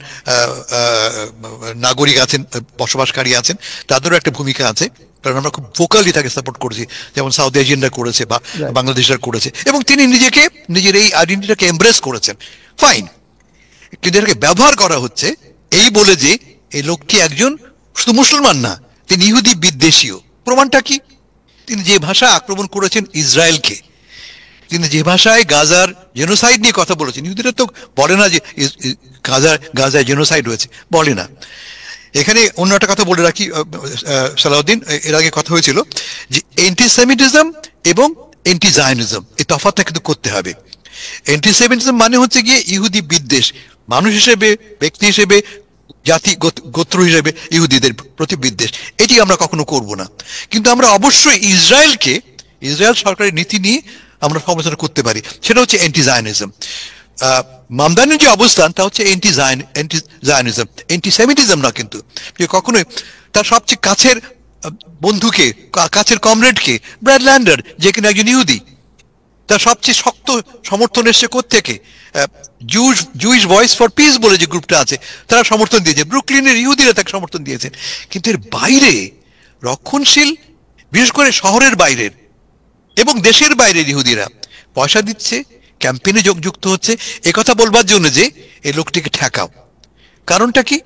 নাগরিক আছেন, বসবাসকারী আছেন, তাদেরও একটা ভূমিকা আছে, কারণ আমরা খুব ভোকালি তাকে সাপোর্ট করেছি, যেমন সাউথ এশিয়ানরা করেছে বা বাংলাদেশরা করেছে, এবং তিনি নিজের এই আইডেন্টিটিটাকে এমব্রেস করেছেন। ফাইন, কিন্তু এটাকে ব্যবহার করা হচ্ছে এই বলে যে এই লোকটি একজন শুধু মুসলমান না, তিনি ইহুদি বিদ্বেষীও। প্রমাণটা কি? তিনি যে ভাষায় আক্রমণ করেছেন ইসরায়েলকে, তিনি যে ভাষায় গাজার জেনোসাইড নিয়ে কথা বলেছেন, ইহুদিরা তো বলে না যে গাজায় জেনোসাইড হয়েছে, বলে না। এখানে অন্য একটা কথা বলে রাখি সালাউদ্দিন, এর আগে কথা হয়েছিল যে অ্যান্টিসেমিটিজম এবং এন্টি জায়নিজম, এই তফাৎটা কিন্তু করতে হবে। অ্যান্টিসেমিটিজম মানে হচ্ছে গিয়ে ইহুদি বিদ্বেষ, মানুষ হিসেবে, ব্যক্তি হিসেবে, জাতি গোত্র হিসেবে ইহুদিদের প্রতি বিদ্বেষ, এটি আমরা কখনো করব না। কিন্তু আমরা অবশ্যই ইসরায়েল সরকারের নীতি নিয়ে আমরা সমালোচনা করতে পারি, সেটা হচ্ছে অ্যান্টি জায়নিজম। মামদানির যে অবস্থান তা হচ্ছে অ্যান্টি জায়নিজম, অ্যান্টিসেমিটিজম না। কিন্তু কখনোই তার সবচেয়ে কাছের বন্ধুকে, কাছের কমরেডকে, ব্র্যাড ল্যান্ডার, যে কিনা একজন ইহুদি, তার সবচেয়ে শক্ত সমর্থন এসছে কোত্থেকে? জুইশ ভয়েস ফর পিস বলে যে গ্রুপটা আছে, তারা সমর্থন দিয়েছে, ব্রুকলিনের ইহুদিরা তাকে সমর্থন দিয়েছেন। কিন্তু এর বাইরে রক্ষণশীল, বিশেষ করে শহরের বাইরের এবং দেশের বাইরের ইহুদিরা পয়সা দিচ্ছে, ক্যাম্পেইনে যুক্ত হচ্ছে একথা বলবার জন্য যে এই লোকটিকে ঠেকাও। কারণটা কি?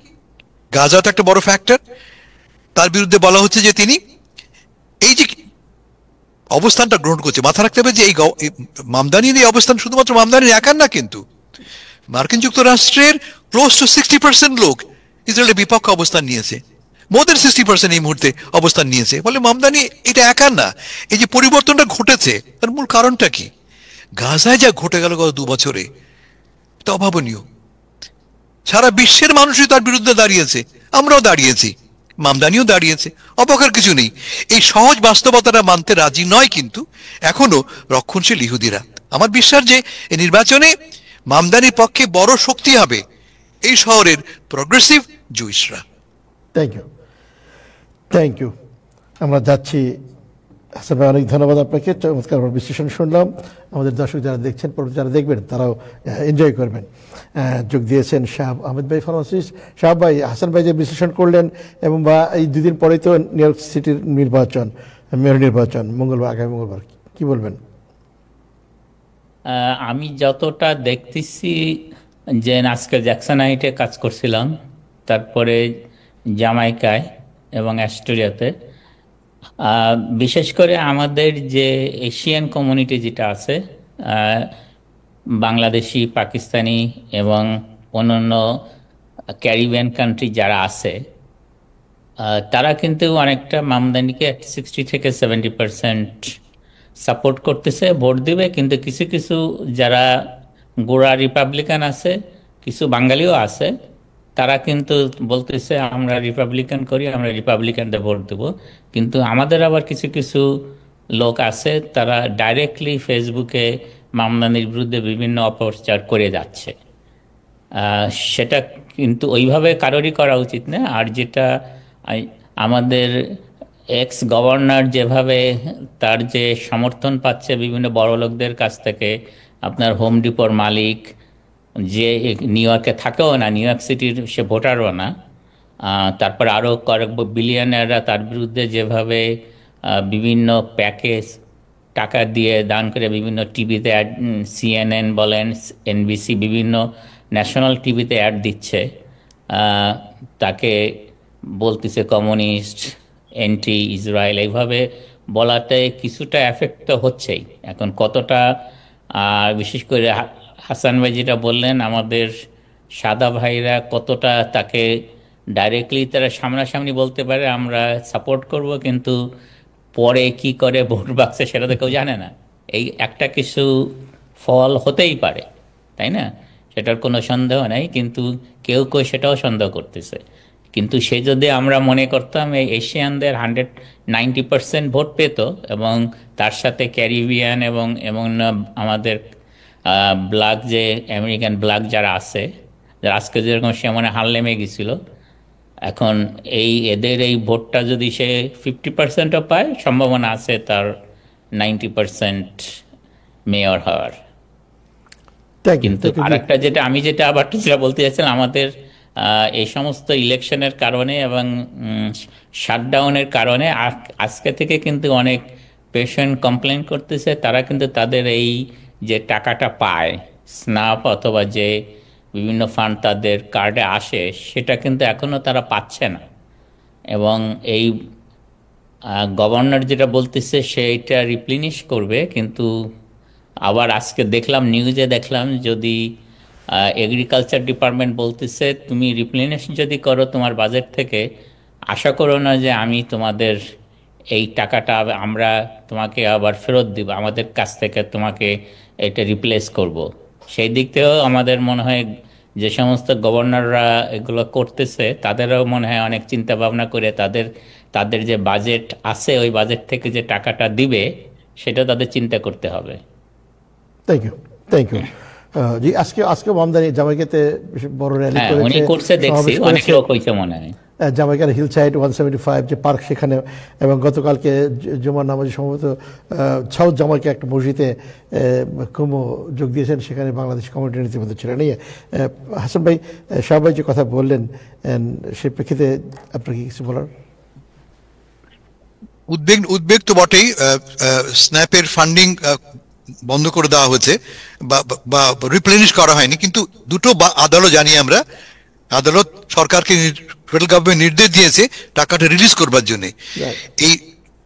গাজা তো একটা বড় ফ্যাক্টর। তার বিরুদ্ধে বলা হচ্ছে যে তিনি এই যে অবস্থানটা গ্রহণ করছে, মাথা রাখতে হবে যে এই মামদানির এই অবস্থান শুধুমাত্র মামদানির একার না, কিন্তু মার্কিন যুক্তরাষ্ট্রের ক্লোজ টু 60% লোক ইসরায়েলের বিপক্ষে অবস্থান নিয়েছে, মোর দেন 60% এই মুহূর্তে অবস্থান নিয়েছে। ফলে মামদানি এটা একার না। এই যে পরিবর্তনটা ঘটেছে তার মূল কারণটা কি? গাজায় যা ঘটে গেল গত 2 বছরে, এটা অভাবনীয়। সারা বিশ্বের মানুষই তার বিরুদ্ধে দাঁড়িয়েছে, আমরাও দাঁড়িয়েছি, মামদানিও দাঁড়িয়েছে, অবাকের কিছু নেই। এই সহজ বাস্তবতাটা মানতে রাজি নয় কিন্তু এখনো রক্ষণশীল ইহুদিরা। আমার বিশ্বাস যে এই নির্বাচনে মামদানির পক্ষে বড় শক্তি হবে এই শহরের প্রগ্রেসিভ জুইশরা। Thank you. আমরা যাচ্ছি হাসান ভাই, অনেক ধন্যবাদ আপনাকে, চমৎকার বিশ্লেষণ শুনলাম। আমাদের দর্শক যারা দেখছেন, যারা দেখবেন তারাও এনজয় করবেন। যোগ দিয়েছেন শাহাব আহমেদ ভাই, ফার্মাসিস্ট। শাহাব ভাই, হাসান ভাই যে বিশ্লেষণ করলেন, এবং বা এই 2 দিন পরেই তো নিউ ইয়র্ক সিটির নির্বাচন, মেয়র নির্বাচন, মঙ্গলবার, আগামী মঙ্গলবার, কি বলবেন? আমি যতটা দেখতেছি যে আজকে জ্যাকসন হাইটে কাজ করছিলাম, তারপরে জামাইকায় এবং অ্যাস্টোরিয়াতে, বিশেষ করে আমাদের যে এশিয়ান কমিউনিটি যেটা আছে, বাংলাদেশি, পাকিস্তানি এবং অন্যান্য ক্যারিবিয়ান কান্ট্রি যারা আছে, তারা কিন্তু অনেকটা মামদানিকে 60 থেকে 70% সাপোর্ট করতেছে, ভোট দিবে। কিন্তু কিছু কিছু যারা গোড়া রিপাবলিকান আছে, কিছু বাঙালিও আছে, তারা কিন্তু বলতেছে আমরা রিপাবলিকান করি, আমরা রিপাবলিকানদের ভোট দেব। কিন্তু আমাদের আবার কিছু কিছু লোক আছে, তারা ডাইরেক্টলি ফেসবুকে মামদানির বিরুদ্ধে বিভিন্ন অপপ্রচার করে যাচ্ছে। সেটা কিন্তু ওইভাবে কারোরই করা উচিত না। আর যেটা আমাদের এক্স গভর্নর যেভাবে তার যে সমর্থন পাচ্ছে বিভিন্ন বড় লোকদের কাছ থেকে, আপনার হোম ডিপোর মালিক যে নিউ ইয়র্কে থাকেও না, নিউ ইয়র্ক সিটির সে ভোটারও না, তারপর আরও কয়েক বিলিয়নাররা তার বিরুদ্ধে যেভাবে বিভিন্ন প্যাকেজ টাকা দিয়ে দান করে বিভিন্ন টিভিতে অ্যাড, CNN বলেন, NBC, বিভিন্ন ন্যাশনাল টিভিতে অ্যাড দিচ্ছে, তাকে বলতেছে কমিউনিস্ট, অ্যান্টি ইসরায়েল, এইভাবে বলাতে কিছুটা এফেক্ট তো হচ্ছেই। এখন কতটা, বিশেষ করে হাসান ভাই যেটা বললেন, আমাদের সাদা ভাইরা কতটা তাকে ডাইরেক্টলি তারা সামনাসামনি বলতে পারে আমরা সাপোর্ট করব, কিন্তু পরে কি করে ভোট বাক্সে সেটা তো কেউ জানে না। এই একটা কিছু ফল হতেই পারে, তাই না? সেটার কোনো সন্দেহ নেই, কিন্তু কেউ কেউ সেটাও সন্দেহ করতেছে। কিন্তু সে যদি আমরা মনে করতাম এই এশিয়ানদের 190% ভোট পেত, এবং তার সাথে ক্যারিবিয়ান এবং আমাদের ব্ল্যাক, যে আমেরিকান ব্ল্যাক যারা আছে, যারা আজকে যেরকম সে মানে হারলেমে গেছিল, এখন এদের এই ভোটটা যদি সে 50%ও পায়, সম্ভাবনা আছে তার 90% মেয়র হওয়ার। কিন্তু আরেকটা যেটা আবার বলতে চাইছিলাম, আমাদের এই সমস্ত ইলেকশনের কারণে এবং শাটডাউনের কারণে আজকে থেকে কিন্তু অনেক পেশেন্ট কমপ্লেন করতেছে, তারা কিন্তু তাদের এই যে টাকাটা পায় স্ন্যাপ অথবা যে বিভিন্ন ফান্ড তাদের কার্ডে আসে, সেটা কিন্তু এখনও তারা পাচ্ছে না। এবং এই গভর্নর যেটা বলতেছে সেইটা রিপ্লেনিশ করবে, কিন্তু আবার আজকে দেখলাম, নিউজে দেখলাম, যদি এগ্রিকালচার ডিপার্টমেন্ট বলতেছে তুমি রিপ্লেনিশ যদি করো তোমার বাজেট থেকে, আশা করো না যে আমি তোমাদের এই টাকাটা আমরা তোমাকে আবার ফেরত দিব, আমাদের কাছ থেকে তোমাকে এটা রিপ্লেস করব। সেই দিক থেকেও আমাদের মনে হয় যে সমস্ত গভর্নররা এগুলো করতেছে তাদেরও মনে হয় অনেক চিন্তা ভাবনা করে তাদের তাদের যে বাজেট আছে ওই বাজেট থেকে যে টাকাটা দিবে সেটা তাদের চিন্তা করতে হবে। Thank you, thank you. জি, আজকে আমদানি জামাইকাতে বড় র্যালি হ্যাঁ, উনি করছে দেখছি, অনেক লোক হয়েছে মনে হয় জামাইকার হিল সাইড 175 যে পার্ক সেখানে, এবং গতকালকে জুমার নামাজে সম্ভবত সাউথ জামাইকা একটা মসজিদে কুমো যোগ দিয়েছেন, সেখানে বাংলাদেশ কমিউনিটি নীতিমন্ত্রী ছিলেন। হাসান ভাই, শাহ ভাই যে কথা বললেন সে প্রেক্ষিতে আপনার কি কিছু বলার? উদ্বেগ তো বটেই। স্ন্যাপের ফান্ডিং বন্ধ করে দেওয়া হয়েছে বা রিপ্লেনিশ করা হয়নি, কিন্তু দুটো আদালত জানি আমরা, আদালত সরকারকে ফেডারেল গভর্নমেন্ট নির্দেশ দিয়েছে টাকাটা রিলিজ করবার জন্য। এই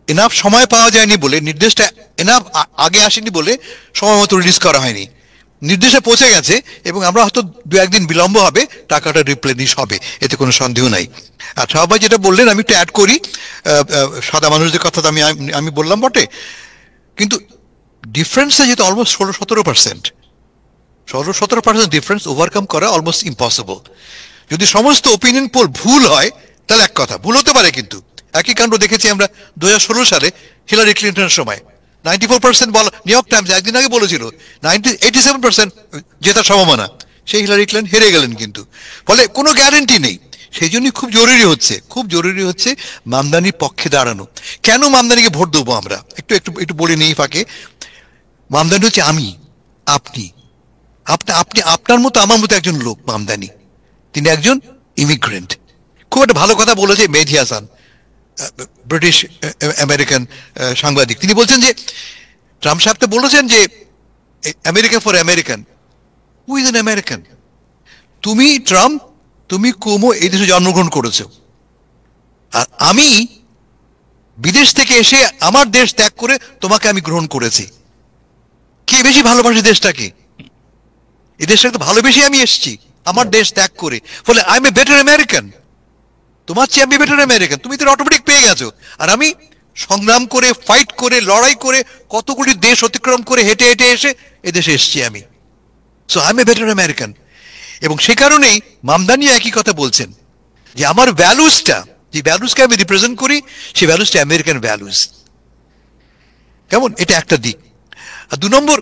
এনাফ সময় পাওয়া যায়নি বলে, নির্দেশটা এনাফ আগে আসেনি বলে সময় মতো রিলিজ করা হয়নি। নির্দেশে পৌঁছে গেছে এবং আমরা হয়তো 2-1 দিন বিলম্ব হবে, টাকাটা রিপ্লেনিশ হবে, এতে কোনো সন্দেহ নাই। আর সবাই যেটা বললেন আমি একটু অ্যাড করি, সাদা মানুষদের কথা তো আমি বললাম বটে, কিন্তু ডিফারেন্সটা যেহেতু অলমোস্ট 16-17%, 16-17% ডিফারেন্স ওভারকাম করা অলমোস্ট ইম্পসিবল। যদি সমস্ত ওপিনিয়ন পোল ভুল হয় তাহলে এক কথা, ভুল হতে পারে, কিন্তু একই কাণ্ড দেখেছি আমরা 2016 সালে হিলারি ক্লিন্টনের সময় 94% বলা, নিউ ইয়র্ক টাইমস একদিন আগে বলেছিল 87% জেতার সম্ভাবনা, সেই হিলারি ক্লিন্টন হেরে গেলেন। কিন্তু ফলে কোনো গ্যারেন্টি নেই, সেই জন্যই খুব জরুরি হচ্ছে মামদানির পক্ষে দাঁড়ানো। কেন মামদানিকে ভোট দেবো আমরা একটু বলে নেই ফাঁকে। মামদানি হচ্ছে আমি, আপনি, আপনার মতো আমার মতো একজন লোক মামদানি। তিনি একজন ইমিগ্রেন্ট। খুব একটা ভালো কথা বলেছে মেহেদী হাসান, ব্রিটিশ আমেরিকান সাংবাদিক। তিনি বলছেন যে ট্রাম্প সাহেব তো বলেছেন যে America for American, who is an American? তুমি ট্রাম্প, তুমি কুমো এই দেশে জন্মগ্রহণ করেছো, আর আমি বিদেশ থেকে এসে আমার দেশ ত্যাগ করে তোমাকে আমি গ্রহণ করেছি। কে বেশি ভালোবাসে দেশটাকে? এই দেশটাকে তো ভালোবেসে আমি এসেছি আমার দেশ ত্যাগ করে, ফলে I M a better American. তোমার চেয়ে আমি বেটার আমেরিকান, তুমি তো অটোমেটিক পেয়ে গেছো। আর আমি সংগ্রাম করে, ফাইট করে, লড়াই করে, কতগুলি দেশ অতিক্রম করে হেঁটে হেঁটে এসে এদেশে এসেছি আমি। So I M a better American. এবং সে কারণেই মামদানিও একই কথা বলছেন যে আমার ভ্যালুসটা, যে ভ্যালুসকে আমি রিপ্রেজেন্ট করি, সেই ভ্যালুসটা আমেরিকান ভ্যালুস। কেমন? এটা একটা দিক। আর 2 নম্বর,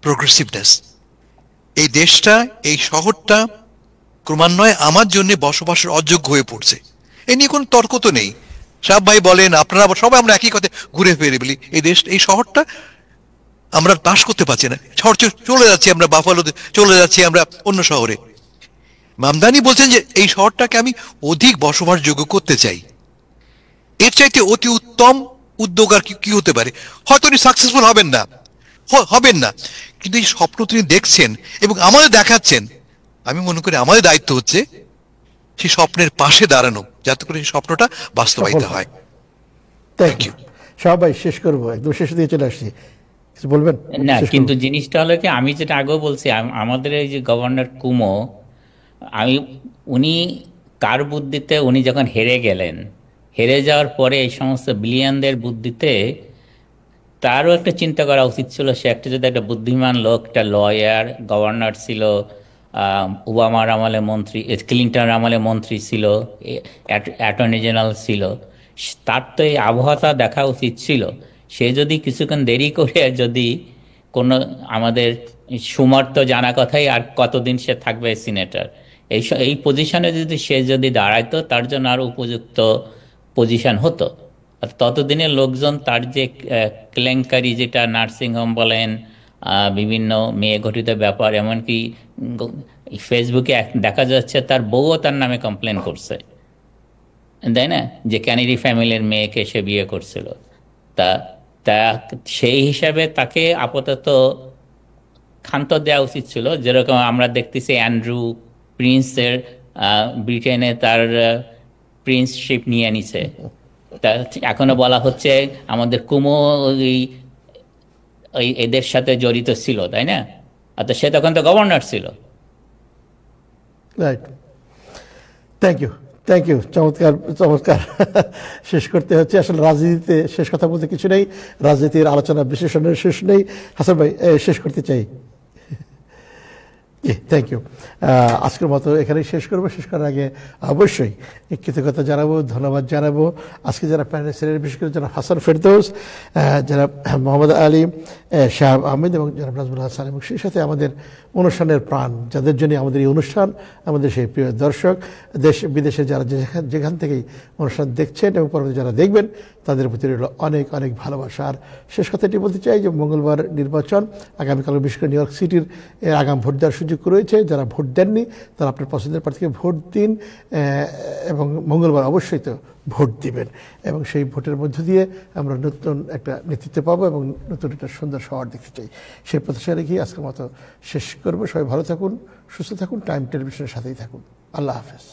প্রোগ্রেসিভনেস। এই দেশটা, এই শহরটা ক্রমান্বয়ে আমার জন্য বসবাসের অযোগ্য হয়ে পড়ছে, এ নিয়ে কোনো তর্ক তো নেই। সব ভাই বলেন, আপনারা সবাই আমরা একই কথা ঘুরে ফিরে বলি, এই দেশ, এই শহরটা আমরা বাস করতে পারছি না। শহর চলে যাচ্ছি আমরা, বাফালোতে চলে যাচ্ছি আমরা, অন্য শহরে। মামদানি বলছেন যে এই শহরটাকে আমি অধিক বসবাসযোগ্য করতে চাই। এর চাইতে অতি উত্তম উদ্যোগ আর কি হতে পারে? হয়তো উনি সাকসেসফুল হবেন না, কিন্তু এই স্বপ্ন তিনি দেখছেন এবং আমাদের দেখাচ্ছেন। আমি মনে করি আমাদের দায়িত্ব হচ্ছে সেই স্বপ্নের পাশে দাঁড়ানো, যাতে করে সেই স্বপ্নটা বাস্তবায়িত হয়। Thank you. সবাই শেষ করবো, একদম শেষ দিয়ে চলে আসছি, কিছু বলবেন? না, কিন্তু জিনিসটা হলো কি, আমি যেটা আগেও বলছি, আমাদের এই যে গভর্নর কুমো, উনি কার বুদ্ধিতে, উনি যখন হেরে যাওয়ার পরে এই সমস্ত বিলিয়নদের বুদ্ধিতে তারও একটা চিন্তা করা উচিত ছিল। সে যদি একটা বুদ্ধিমান লোক, একটা লয়ার, গভর্নর ছিল, ওবামার আমলে মন্ত্রী, ক্লিন্টন আমলে মন্ত্রী ছিল, অ্যাটর্নি জেনারেল ছিল, তার তো এই আবহাওয়াটা দেখা উচিত ছিল। সে যদি কিছুক্ষণ দেরি করে, যদি কোনো, আমাদের সুমার তো জানা কথাই, আর কতদিন সে থাকবে সিনেটর, এই পজিশনে সে যদি দাঁড়াইতো, তার জন্য আরো উপযুক্ত পজিশন হতো। আর ততদিনে লোকজন তার যে কেলেঙ্কারি, যেটা নার্সিংহোম বলেন, বিভিন্ন মেয়ে ঘটিত ব্যাপার, এমনকি ফেসবুকে দেখা যাচ্ছে তার বউও তার নামে কমপ্লেন করছে, তাই না, যে ক্যানেডি ফ্যামিলির মেয়েকে সে বিয়ে করছিল। তা সেই হিসাবে তাকে আপাতত ক্ষান্ত দেওয়া উচিত ছিল। যেরকম আমরা দেখতেছি অ্যান্ড্রু প্রিন্সের ব্রিটেনে তার প্রিন্সশিপ নিয়ে নিছে। তা এখনো বলা হচ্ছে আমাদের কুমো এদের সাথে জড়িত ছিল, তাই না? অর্থাৎ সে তখন তো গভর্নর ছিল। Right. Thank you. Thank you, চমৎকার চমৎকার। শেষ করতে হচ্ছে, আসলে রাজনীতিতে শেষ কথা বলতে কিছু নেই, রাজনীতির আলোচনা বিশ্লেষণের শেষ নেই। হাসান ভাই শেষ করতে চাই। জি, থ্যাংক ইউ। আজকের মতো এখানেই শেষ করবো। শেষ করার আগে অবশ্যই কৃতজ্ঞতা জানাবো, ধন্যবাদ জানাবো আজকে যারা প্যানেলে ছিলেন, বিশেষ করে যারা হাসান ফেরদৌস, যারা মোহাম্মদ আলী, শাহাব আহমেদ এবং যারা নাজমুল হাসান, এবং সেই সাথে আমাদের অনুষ্ঠানের প্রাণ, যাদের জন্য আমাদের এই অনুষ্ঠান, আমাদের সেই প্রিয় দর্শক, দেশ বিদেশে যারা যেখান থেকেই অনুষ্ঠান দেখছেন এবং পরবর্তী যারা দেখবেন, তাদের প্রতি রইল অনেক অনেক ভালোবাসা। আর শেষ কথাটি বলতে চাই যে মঙ্গলবার নির্বাচন, আগামীকাল বিশেষ করে নিউ ইয়র্ক সিটির আগাম ভোট দেওয়ার সুযোগ রয়েছে। যারা ভোট দেননি তারা আপনার পছন্দের প্রার্থীকে ভোট দিন, এবং মঙ্গলবার অবশ্যই তো ভোট দিবেন, এবং সেই ভোটের মধ্য দিয়ে আমরা নতুন একটা নেতৃত্ব পাবো এবং নতুন একটা সুন্দর শহর দেখতে চাই। সেই প্রত্যাশা রেখেই আজকের মতো শেষ করবো। সবাই ভালো থাকুন, সুস্থ থাকুন, টাইম টেলিভিশনের সাথেই থাকুন। আল্লাহ হাফেজ।